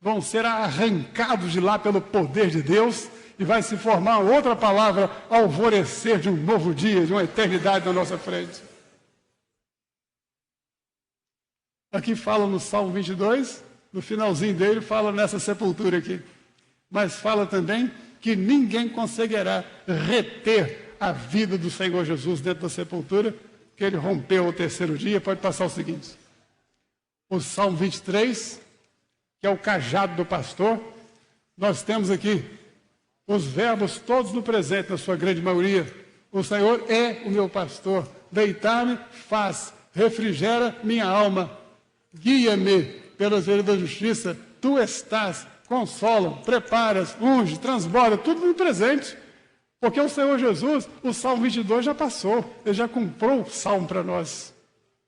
vão ser arrancados de lá pelo poder de Deus e vai se formar outra palavra, alvorecer de um novo dia, de uma eternidade na nossa frente. Aqui fala no Salmo 22, no finalzinho dele fala nessa sepultura aqui. Mas fala também que ninguém conseguirá reter a vida do Senhor Jesus dentro da sepultura, que ele rompeu ao terceiro dia. Pode passar o seguinte. O Salmo 23, que é o cajado do pastor, nós temos aqui os verbos todos no presente, na sua grande maioria. O Senhor é o meu pastor, deitar-me faz, refrigera minha alma, guia-me pelas veredas da justiça, tu estás, consola, preparas, unge, transborda, tudo no presente. Porque o Senhor Jesus, o Salmo 22 já passou, ele já comprou o Salmo para nós.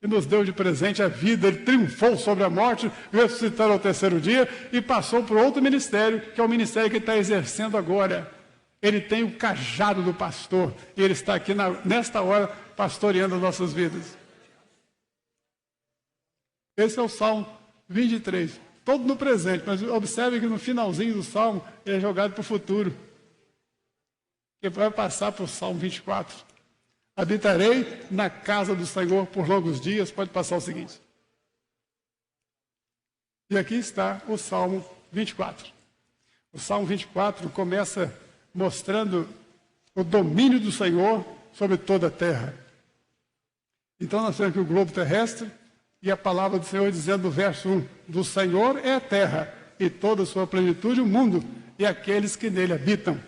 E nos deu de presente a vida, ele triunfou sobre a morte, ressuscitando ao terceiro dia e passou por outro ministério, que é o ministério que ele está exercendo agora. Ele tem o cajado do pastor e ele está aqui nesta hora pastoreando as nossas vidas. Esse é o Salmo 23, todo no presente, mas observe que no finalzinho do Salmo ele é jogado para o futuro. Que vai passar para o Salmo 24. Habitarei na casa do Senhor por longos dias. Pode passar o seguinte. E aqui está o Salmo 24. O Salmo 24 começa mostrando o domínio do Senhor sobre toda a terra. Então nós temos aqui o globo terrestre e a palavra do Senhor dizendo no verso 1, do Senhor é a terra e toda a sua plenitude, o mundo e aqueles que nele habitam.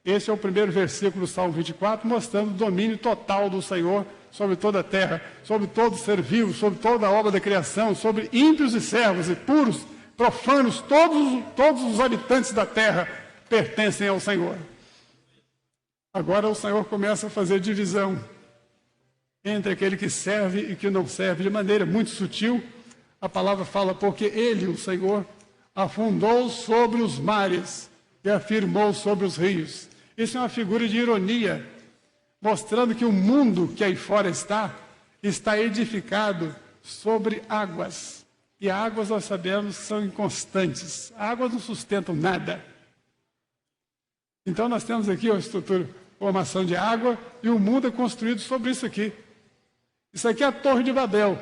Esse é o primeiro versículo do Salmo 24, mostrando o domínio total do Senhor sobre toda a terra, sobre todo ser vivo, sobre toda a obra da criação, sobre ímpios e servos, e puros, profanos, todos os habitantes da terra pertencem ao Senhor. Agora o Senhor começa a fazer divisão entre aquele que serve e que não serve, de maneira muito sutil. A palavra fala, porque Ele, o Senhor, afundou sobre os mares e afirmou sobre os rios. Isso é uma figura de ironia, mostrando que o mundo que aí fora está edificado sobre águas. E águas, nós sabemos, são inconstantes. Águas não sustentam nada. Então nós temos aqui a estrutura, formação de água, e o mundo é construído sobre isso aqui. Isso aqui é a Torre de Babel.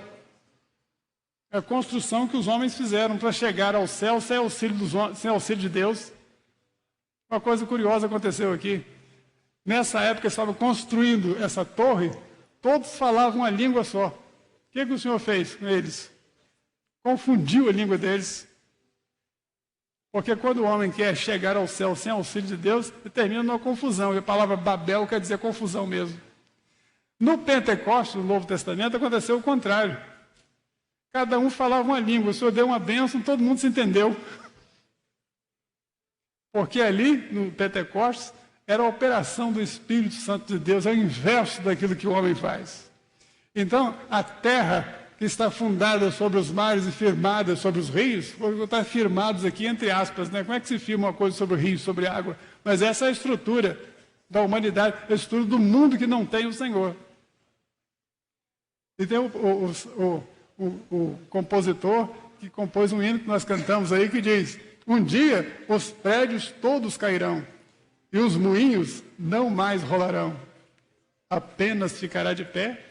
É a construção que os homens fizeram para chegar ao céu sem auxílio de Deus. Uma coisa curiosa aconteceu aqui. Nessa época, estavam construindo essa torre, todos falavam uma língua só. O que o Senhor fez com eles? Confundiu a língua deles. Porque quando o homem quer chegar ao céu sem auxílio de Deus, termina numa confusão. E a palavra Babel quer dizer confusão mesmo. No Pentecostes, no Novo Testamento, aconteceu o contrário. Cada um falava uma língua. O Senhor deu uma bênção, todo mundo se entendeu. Porque ali, no Pentecostes, era a operação do Espírito Santo de Deus, é o inverso daquilo que o homem faz. Então, a terra que está fundada sobre os mares e firmada sobre os rios, vou estar firmados aqui entre aspas, né? Como é que se firma uma coisa sobre o rio, sobre a água? Mas essa é a estrutura da humanidade, a estrutura do mundo que não tem o Senhor. E tem o compositor que compôs um hino que nós cantamos aí, que diz: um dia os prédios todos cairão e os moinhos não mais rolarão. Apenas ficará de pé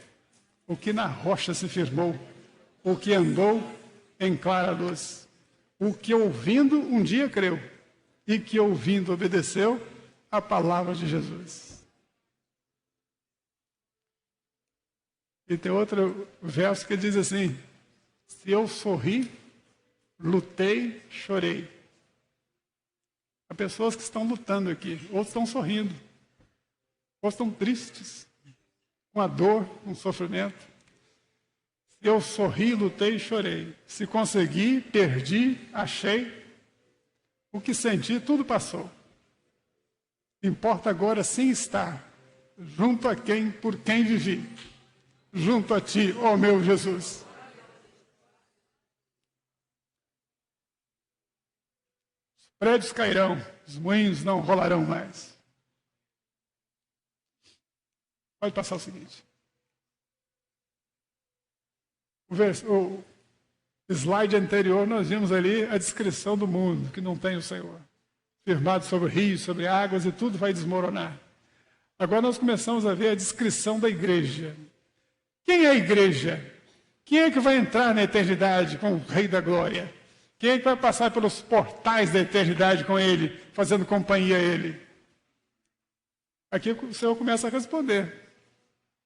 o que na rocha se firmou, o que andou em clara luz, o que ouvindo um dia creu e que ouvindo obedeceu a palavra de Jesus. E tem outro verso que diz assim: Se eu sorri, lutei, chorei. Há pessoas que estão lutando aqui, outros estão sorrindo, outros estão tristes, com a dor, com o sofrimento. Se eu sorri, lutei e chorei. Se consegui, perdi, achei. O que senti, tudo passou. Importa agora sim estar junto a quem, por quem vivi. Junto a ti, ó meu Jesus. Os prédios cairão, os moinhos não rolarão mais. Pode passar o seguinte. O slide anterior, nós vimos ali a descrição do mundo, que não tem o Senhor. Firmado sobre rios, sobre águas, e tudo vai desmoronar. Agora nós começamos a ver a descrição da igreja. Quem é a igreja? Quem é que vai entrar na eternidade com o Rei da Glória? Quem é que vai passar pelos portais da eternidade com Ele, fazendo companhia a Ele? Aqui o Senhor começa a responder.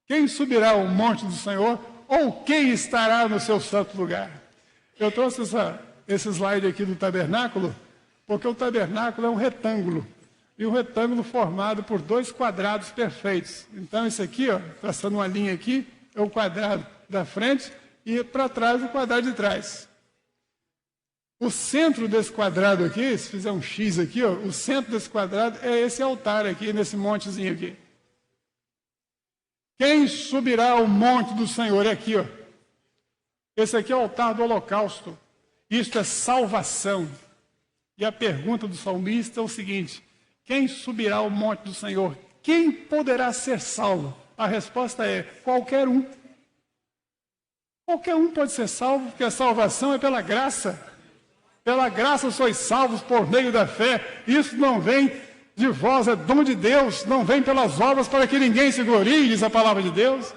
Quem subirá ao monte do Senhor, ou quem estará no seu santo lugar? Eu trouxe esse slide aqui do tabernáculo, porque o tabernáculo é um retângulo. E um retângulo formado por 2 quadrados perfeitos. Então, isso aqui, ó, traçando uma linha aqui, é o quadrado da frente e para trás o quadrado de trás. O centro desse quadrado aqui, se fizer um X aqui, ó, o centro desse quadrado é esse altar aqui, nesse montezinho aqui. Quem subirá ao monte do Senhor? É aqui, ó. Esse aqui é o altar do holocausto. Isto é salvação. E a pergunta do salmista é o seguinte: quem subirá ao monte do Senhor? Quem poderá ser salvo? A resposta é qualquer um. Qualquer um pode ser salvo, porque a salvação é pela graça. Pela graça sois salvos por meio da fé. Isso não vem de vós, é dom de Deus. Não vem pelas obras para que ninguém se glorie, diz a palavra de Deus.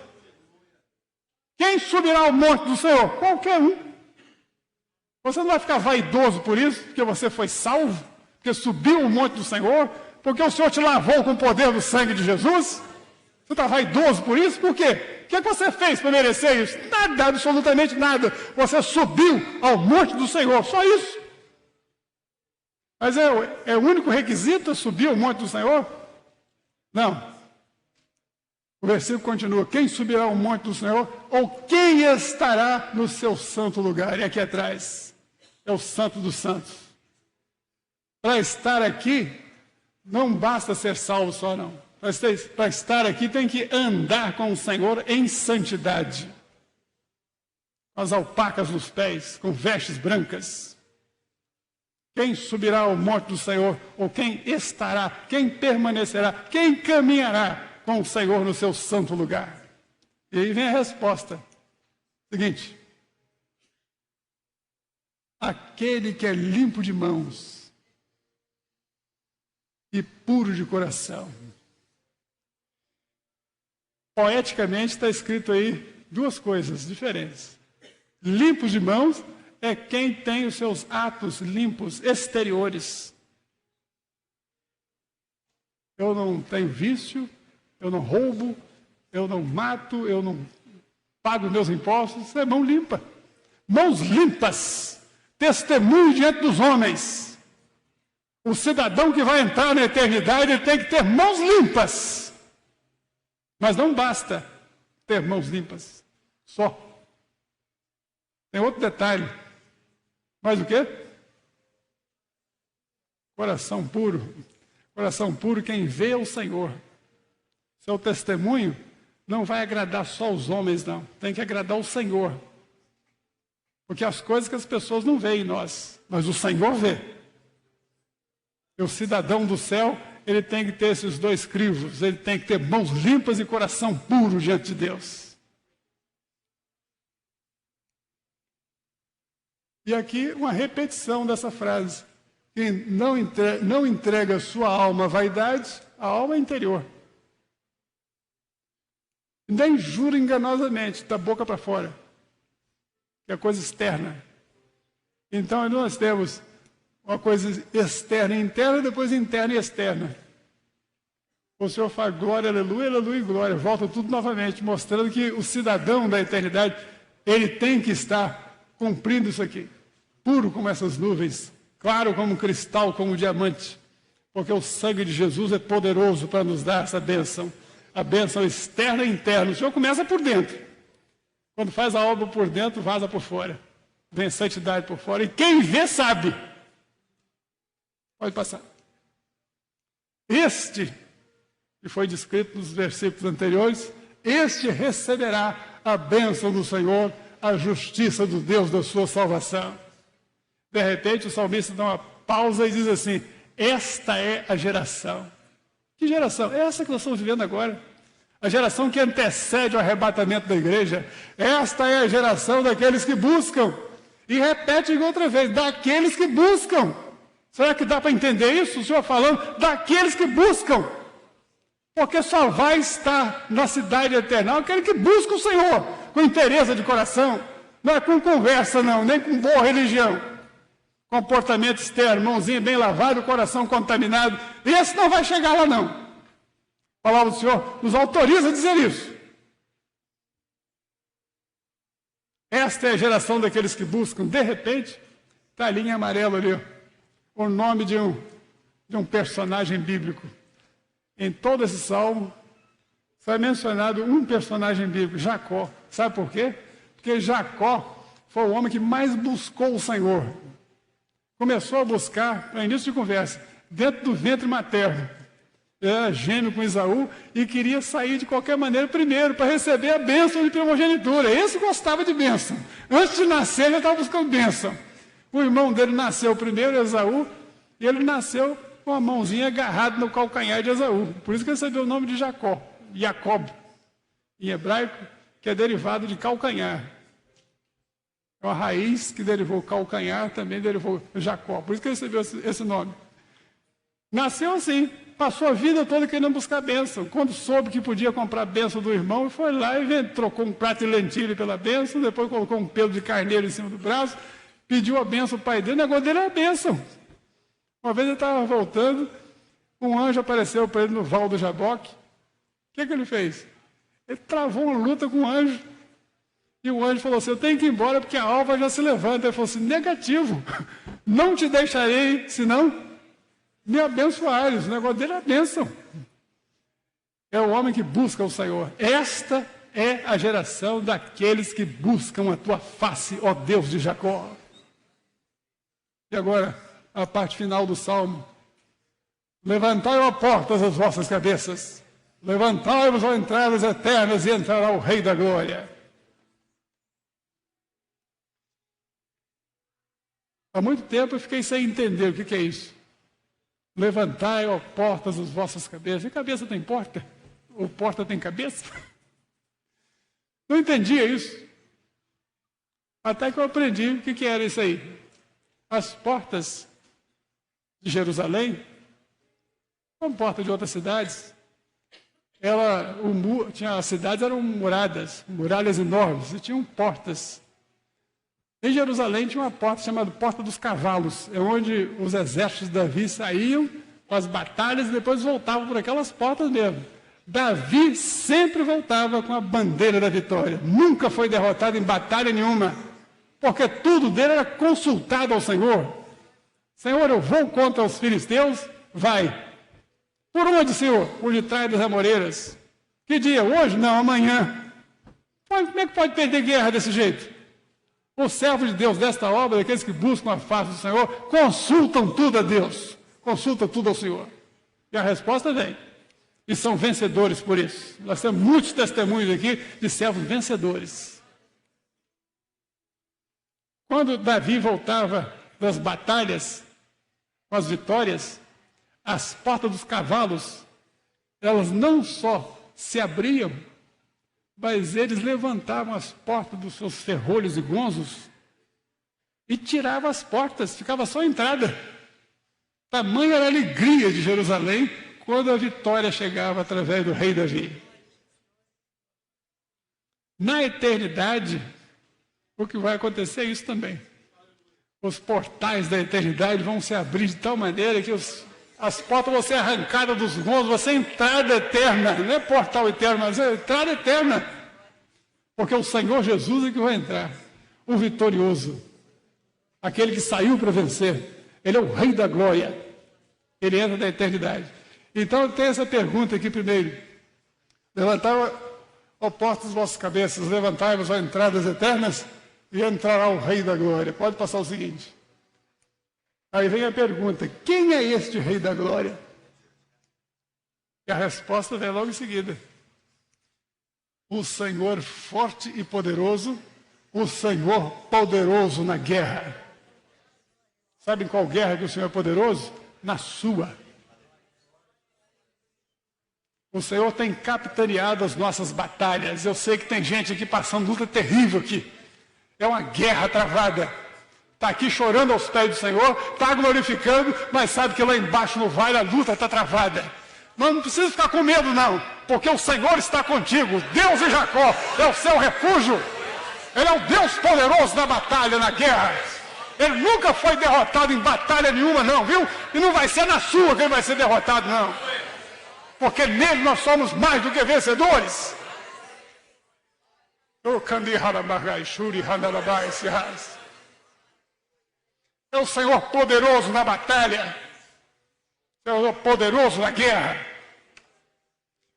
Quem subirá ao monte do Senhor? Qualquer um. Você não vai ficar vaidoso por isso, porque você foi salvo, porque subiu o monte do Senhor, porque o Senhor te lavou com o poder do sangue de Jesus. Você está vaidoso por isso? Por quê? O que você fez para merecer isso? Nada, absolutamente nada. Você subiu ao monte do Senhor, só isso. Mas é o único requisito subir ao monte do Senhor? Não. O versículo continua: quem subirá ao monte do Senhor, ou quem estará no seu santo lugar? E aqui atrás é o santo dos santos. Para estar aqui, não basta ser salvo só, não. Para estar aqui tem que andar com o Senhor em santidade. Com as alpacas nos pés, com vestes brancas. Quem subirá ao monte do Senhor, ou quem estará, quem permanecerá, quem caminhará com o Senhor no seu santo lugar? E aí vem a resposta. Seguinte: aquele que é limpo de mãos e puro de coração. Poeticamente está escrito aí 2 coisas diferentes. Limpo de mãos é quem tem os seus atos limpos, exteriores. Eu não tenho vício, eu não roubo, eu não mato, eu não pago meus impostos. Isso é mão limpa. Mãos limpas, testemunho diante dos homens. O cidadão que vai entrar na eternidade, ele tem que ter mãos limpas. Mas não basta ter mãos limpas, só. Tem outro detalhe. Mais o quê? Coração puro. Coração puro, quem vê é o Senhor. Seu testemunho não vai agradar só os homens, não. Tem que agradar o Senhor. Porque as coisas que as pessoas não veem em nós, mas o Senhor vê. E o cidadão do céu, ele tem que ter esses 2 crivos. Ele tem que ter mãos limpas e coração puro diante de Deus. E aqui uma repetição dessa frase. Quem não entrega a sua alma à vaidade, a alma é interior. Nem jura enganosamente, da boca para fora. Que é coisa externa. Então nós temos uma coisa externa e interna, depois interna e externa. O Senhor fala glória, aleluia, aleluia e glória. Volta tudo novamente, mostrando que o cidadão da eternidade, ele tem que estar cumprindo isso aqui. Puro como essas nuvens, claro como cristal, como diamante. Porque o sangue de Jesus é poderoso para nos dar essa bênção. A bênção externa e interna. O Senhor começa por dentro. Quando faz a obra por dentro, vaza por fora. Vem a santidade por fora. E quem vê, sabe. Pode passar. Este, que foi descrito nos versículos anteriores, este receberá a bênção do Senhor, a justiça do Deus da sua salvação. De repente, o salmista dá uma pausa e diz assim: esta é a geração. Que geração? É essa que nós estamos vivendo agora. A geração que antecede o arrebatamento da igreja. Esta é a geração daqueles que buscam. E repete outra vez, daqueles que buscam. Será que dá para entender isso? O Senhor falando, daqueles que buscam. Porque só vai estar na cidade eterna aquele que busca o Senhor, com interesse de coração. Não é com conversa, não, nem com boa religião. Comportamento externo, mãozinha bem lavada, coração contaminado. Esse não vai chegar lá, não. A palavra do Senhor nos autoriza a dizer isso. Esta é a geração daqueles que buscam. De repente, está a linha amarela ali, ó, o nome de um personagem bíblico. Em todo esse salmo, foi mencionado um personagem bíblico, Jacó. Sabe por quê? Porque Jacó foi o homem que mais buscou o Senhor. Começou a buscar, para início de conversa, dentro do ventre materno. Ele era gêmeo com Esaú e queria sair de qualquer maneira primeiro para receber a bênção de primogenitura. Esse gostava de bênção. Antes de nascer, ele estava buscando bênção. O irmão dele nasceu primeiro, Esaú, e ele nasceu com a mãozinha agarrada no calcanhar de Esaú. Por isso que recebeu o nome de Jacó, Jacob, em hebraico, que é derivado de calcanhar. É uma raiz que derivou calcanhar, também derivou Jacó. Por isso que recebeu esse nome. Nasceu assim, passou a vida toda querendo buscar bênção. Quando soube que podia comprar a bênção do irmão, foi lá e trocou um prato de lentilha pela bênção, depois colocou um pelo de carneiro em cima do braço, pediu a bênção ao pai dele, o negócio dele era a bênção. Uma vez ele estava voltando, um anjo apareceu para ele no Val do Jaboque. O que ele fez? Ele travou uma luta com o anjo. E o anjo falou assim: eu tenho que ir embora porque a alva já se levanta. Ele falou assim: negativo, não te deixarei, senão me abençoares. O negócio dele é a bênção. É o homem que busca o Senhor. Esta é a geração daqueles que buscam a tua face, ó Deus de Jacó. E agora, a parte final do Salmo. Levantai, ó portas, as vossas cabeças. Levantai-vos, ó entradas eternas, e entrará o Rei da Glória. Há muito tempo eu fiquei sem entender o que é isso. Levantai, ó portas, as vossas cabeças. E cabeça tem porta? Ou porta tem cabeça? Não entendia isso. Até que eu aprendi o que era isso aí. As portas de Jerusalém, como porta de outras cidades, as cidades eram muradas, muralhas enormes, e tinham portas. Em Jerusalém tinha uma porta chamada Porta dos Cavalos, é onde os exércitos de Davi saíam com as batalhas e depois voltavam por aquelas portas mesmo. Davi sempre voltava com a bandeira da vitória, nunca foi derrotado em batalha nenhuma, porque tudo dele era consultado ao Senhor. Senhor, eu vou contra os filisteus? Vai. Por onde, Senhor? Por detrás das amoreiras. Que dia? Hoje? Não, amanhã. Como é que pode perder guerra desse jeito? Os servos de Deus desta obra, aqueles que buscam a face do Senhor, consultam tudo a Deus. Consultam tudo ao Senhor. E a resposta vem. E são vencedores por isso. Nós temos muitos testemunhos aqui de servos vencedores. Quando Davi voltava das batalhas, com as vitórias, as portas dos cavalos, elas não só se abriam, mas eles levantavam as portas dos seus ferrolhos e gonzos e tiravam as portas, ficava só a entrada. Tamanha era a alegria de Jerusalém quando a vitória chegava através do rei Davi. Na eternidade, o que vai acontecer é isso também. Os portais da eternidade vão se abrir de tal maneira que as portas vão ser arrancadas dos gonzos, vai ser entrada eterna, não é portal eterno, mas é entrada eterna. Porque o Senhor Jesus é que vai entrar. o vitorioso, aquele que saiu para vencer. Ele é o Rei da Glória. Ele entra na eternidade. Então tem essa pergunta aqui primeiro. Levantai, ó portas das vossas cabeças, levantai-vos, ó entradas eternas, e entrará o Rei da Glória. Pode passar o seguinte. Aí vem a pergunta, quem é este Rei da Glória? E a resposta vem logo em seguida. O Senhor forte e poderoso, o Senhor poderoso na guerra. Sabe em qual guerra que o Senhor é poderoso? Na sua. O Senhor tem capitaneado as nossas batalhas. Eu sei que tem gente aqui passando luta terrível aqui. É uma guerra travada. Está aqui chorando aos pés do Senhor, está glorificando, mas sabe que lá embaixo no vale a luta está travada. Mas não precisa ficar com medo não, porque o Senhor está contigo. Deus de Jacó é o seu refúgio. Ele é o Deus poderoso na batalha, na guerra. Ele nunca foi derrotado em batalha nenhuma não, viu? E não vai ser na sua que ele vai ser derrotado não. Porque nele nós somos mais do que vencedores. É o Senhor poderoso na batalha. É o Senhor poderoso na guerra.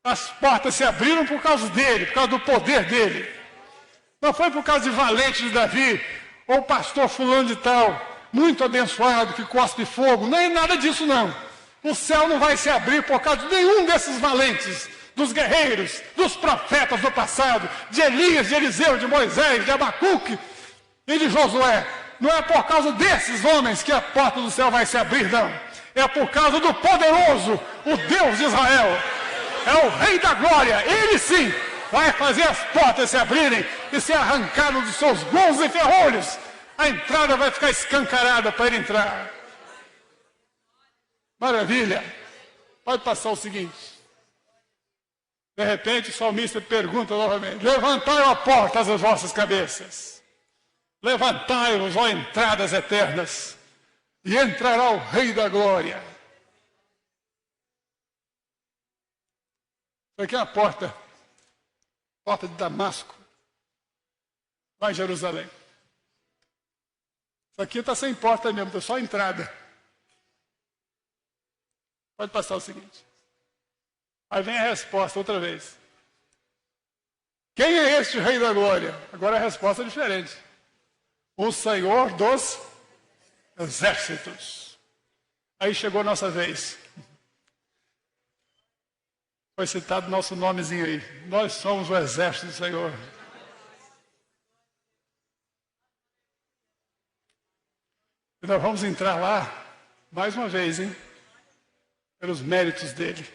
As portas se abriram por causa dele, por causa do poder dele. Não foi por causa de valente de Davi, ou pastor fulano de tal, muito abençoado, que cospe fogo. Nem nada disso não. O céu não vai se abrir por causa de nenhum desses valentes, dos guerreiros, dos profetas do passado, de Elias, de Eliseu, de Moisés, de Abacuque e de Josué. Não é por causa desses homens que a porta do céu vai se abrir, não. É por causa do poderoso, o Deus de Israel. É o Rei da Glória. Ele sim vai fazer as portas se abrirem e ser arrancado dos seus gons e ferrolhos. A entrada vai ficar escancarada para ele entrar. Maravilha. Pode passar o seguinte. De repente o salmista pergunta novamente. Levantai, ó portas, as vossas cabeças. Levantai-vos, ó entradas eternas. E entrará o Rei da Glória. Isso aqui é a porta. Porta de Damasco. Lá em Jerusalém. Isso aqui está sem porta mesmo, está só entrada. Pode passar o seguinte. Aí vem a resposta outra vez. Quem é este Rei da Glória? Agora a resposta é diferente. O Senhor dos Exércitos. Aí chegou a nossa vez. Foi citado nosso nomezinho aí. Nós somos o Exército do Senhor. E nós vamos entrar lá, mais uma vez, hein? Pelos méritos dele.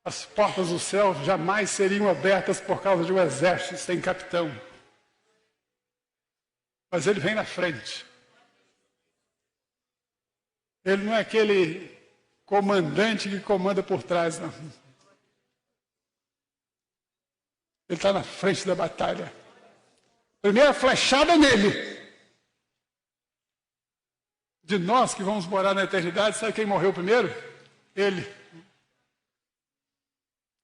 As portas do céu jamais seriam abertas por causa de um exército sem capitão. Mas ele vem na frente. Ele não é aquele comandante que comanda por trás, não. Ele está na frente da batalha. Primeira flechada nele. De nós que vamos morar na eternidade, sabe quem morreu primeiro? Ele.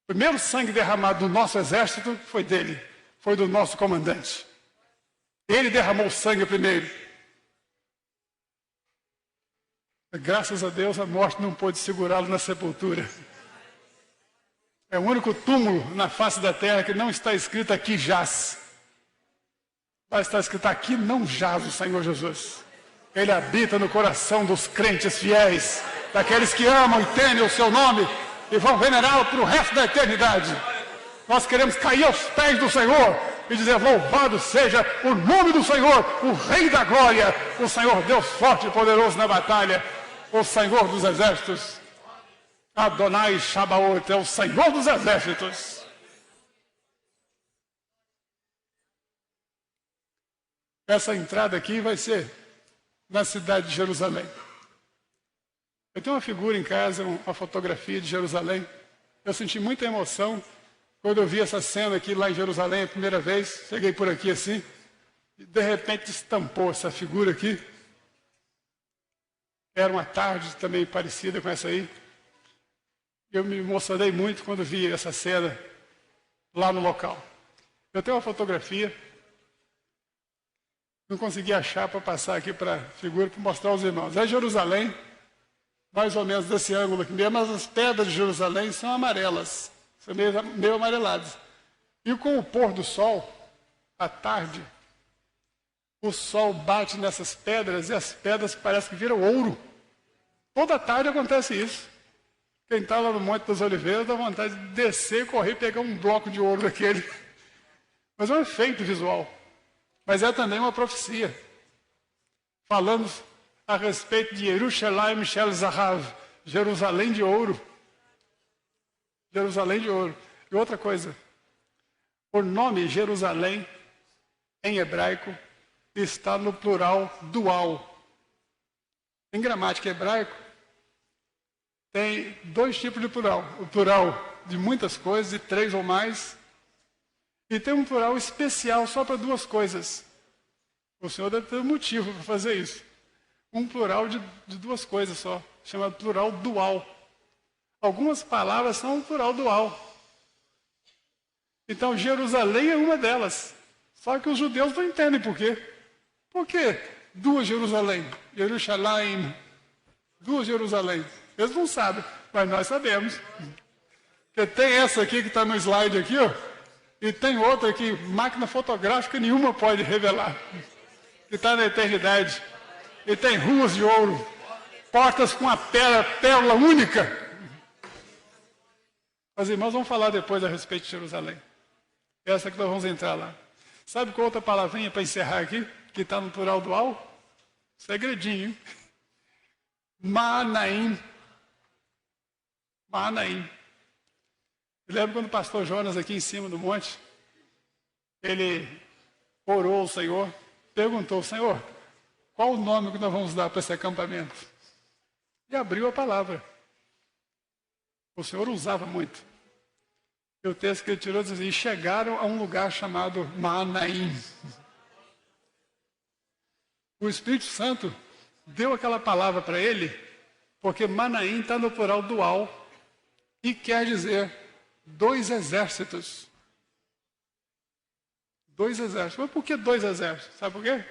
O primeiro sangue derramado do nosso exército foi dele. Foi do nosso comandante. Ele derramou sangue primeiro. Graças a Deus a morte não pôde segurá-lo na sepultura. É o único túmulo na face da terra que não está escrito aqui jaz. Mas está escrito aqui não jaz o Senhor Jesus. Ele habita no coração dos crentes fiéis, daqueles que amam e temem o seu nome e vão venerá-lo para o resto da eternidade. Nós queremos cair aos pés do Senhor e dizer, louvado seja o nome do Senhor, o Rei da Glória, o Senhor Deus forte e poderoso na batalha, o Senhor dos Exércitos. Adonai Shabaoth é o Senhor dos Exércitos. Essa entrada aqui vai ser na cidade de Jerusalém. Eu tenho uma figura em casa, uma fotografia de Jerusalém. Eu senti muita emoção quando eu vi essa cena aqui lá em Jerusalém a primeira vez. Cheguei por aqui assim, e de repente estampou essa figura aqui. Era uma tarde também parecida com essa aí. Eu me emocionei muito quando vi essa cena lá no local. Eu tenho uma fotografia, não consegui achar para passar aqui para a figura, para mostrar aos irmãos. É Jerusalém, mais ou menos desse ângulo aqui mesmo, mas as pedras de Jerusalém são amarelas, são meio amareladas. E com o pôr do sol, à tarde, o sol bate nessas pedras e as pedras parecem que viram ouro. Toda tarde acontece isso. Quem está lá no Monte das Oliveiras dá vontade de descer, correr e pegar um bloco de ouro daquele. Mas é um efeito visual. Mas é também uma profecia. Falamos a respeito de Yerushalayim Shel Zahav, Jerusalém de ouro. Jerusalém de ouro. E outra coisa, o nome Jerusalém, em hebraico, está no plural dual. Em gramática hebraica, tem dois tipos de plural. O plural de muitas coisas, de 3 ou mais, e tem um plural especial só para 2 coisas. O Senhor deve ter um motivo para fazer isso. Um plural de 2 coisas só, chamado plural dual. Algumas palavras são um plural dual. Então, Jerusalém é uma delas. Só que os judeus não entendem por quê. Por que 2 Jerusalém? Jerusalém. 2 Jerusalém. Eles não sabem, mas nós sabemos. Porque tem essa aqui que está no slide aqui, ó, e tem outra que máquina fotográfica nenhuma pode revelar. Que está na eternidade. E tem ruas de ouro, portas com a pérola única. Os irmãos vão falar depois a respeito de Jerusalém. Essa que nós vamos entrar lá. Sabe qual outra palavrinha para encerrar aqui? Que está no plural dual? Segredinho, hein? Manaim. Manaim. Eu lembro quando o pastor Jonas aqui em cima do monte, ele orou ao Senhor, perguntou, Senhor, qual o nome que nós vamos dar para esse acampamento? E abriu a palavra. O Senhor usava muito. E o texto que ele tirou diz assim, e chegaram a um lugar chamado Manaim. O Espírito Santo deu aquela palavra para ele, porque Manaim está no plural dual e quer dizer 2 exércitos. 2 exércitos. Mas por que 2 exércitos? Sabe por quê?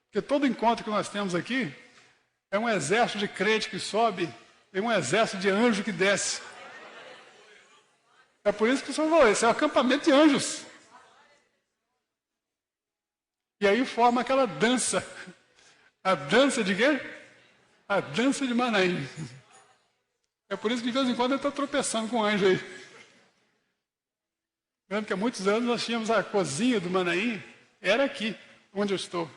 Porque todo encontro que nós temos aqui é um exército de crente que sobe e um exército de anjo que desce. É por isso que o Senhor falou, esse é o acampamento de anjos. E aí forma aquela dança. A dança de quê? A dança de Manaim. É por isso que de vez em quando ele está tropeçando com o anjo aí. Lembro que há muitos anos nós tínhamos a cozinha do Manaim, era aqui, onde eu estou.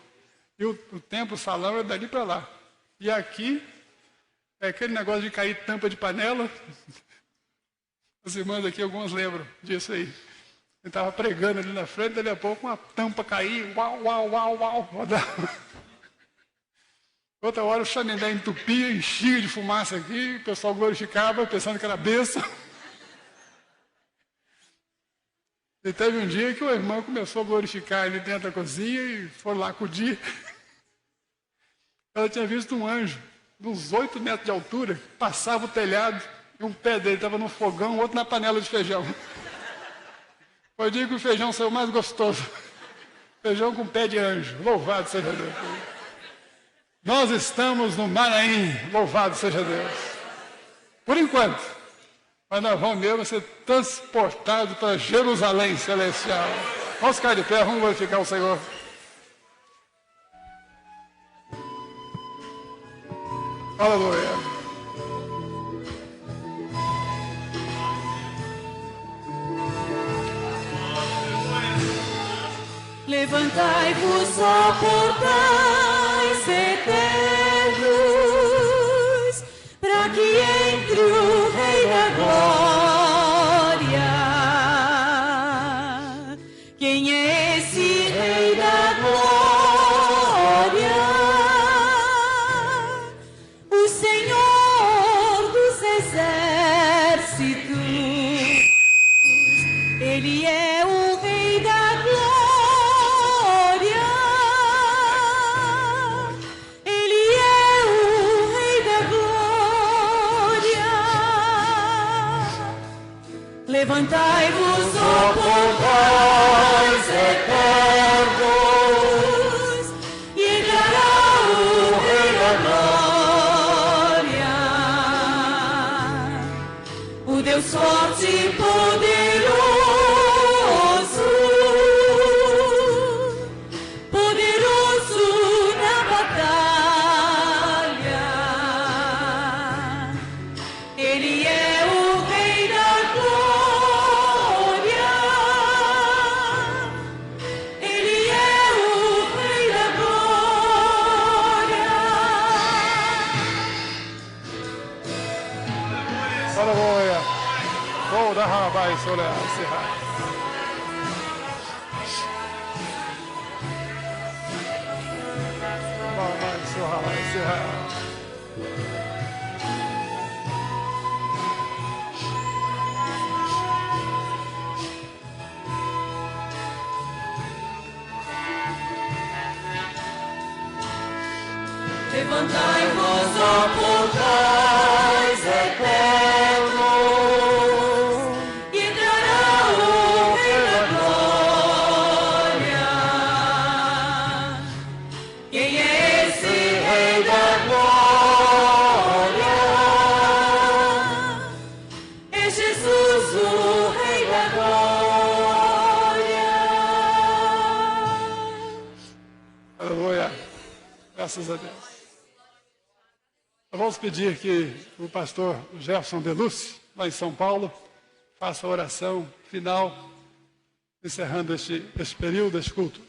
E o templo, o salão era dali para lá. E aqui, é aquele negócio de cair tampa de panela. As irmãs aqui, algumas lembram disso aí. Ele estava pregando ali na frente, dali a pouco uma tampa cair, uau, uau, uau, uau, rodava. Outra hora o chaminé entupia, enchia de fumaça aqui, o pessoal glorificava, pensando que era bênção. E teve um dia que o irmão começou a glorificar ali dentro da cozinha e foram lá acudir. Ela tinha visto um anjo, de uns 8 metros de altura, passava o telhado, e um pé dele estava no fogão, o outro na panela de feijão. Foi o dia que o feijão saiu mais gostoso. Feijão com pé de anjo. Louvado seja Deus. Nós estamos no Manaim. Louvado seja Deus. Por enquanto. Mas nós vamos mesmo ser transportados para Jerusalém celestial. Vamos ficar de pé, vamos glorificar o Senhor. Aleluia. Levantai-vos, ó portais eternos, para que entre o Rei da Glória. Quem é esse Rei da Glória? O Senhor dos Exércitos. Ele é o Rei da Glória. Ele Rabai, Sorá, Serra. Rabai, Sorá, Serra. Levantai-vos, ó portais eternos, e entrará o Rei da Glória. Quem é esse Rei da Glória? É Jesus, o Rei da Glória. Aleluia. Graças a Deus. Vamos pedir que o pastor Gerson Deluce, lá em São Paulo, faça a oração final, encerrando este período, este culto.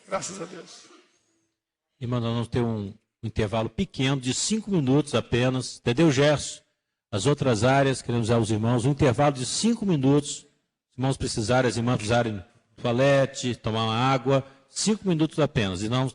Graças a Deus. Irmão, nós vamos ter um intervalo pequeno de 5 minutos apenas. Entendeu, Gerson? As outras áreas, queremos usar os irmãos, um intervalo de 5 minutos. Os irmãos precisarem, as irmãs precisarem toalete, tomar uma água, 5 minutos apenas. E nós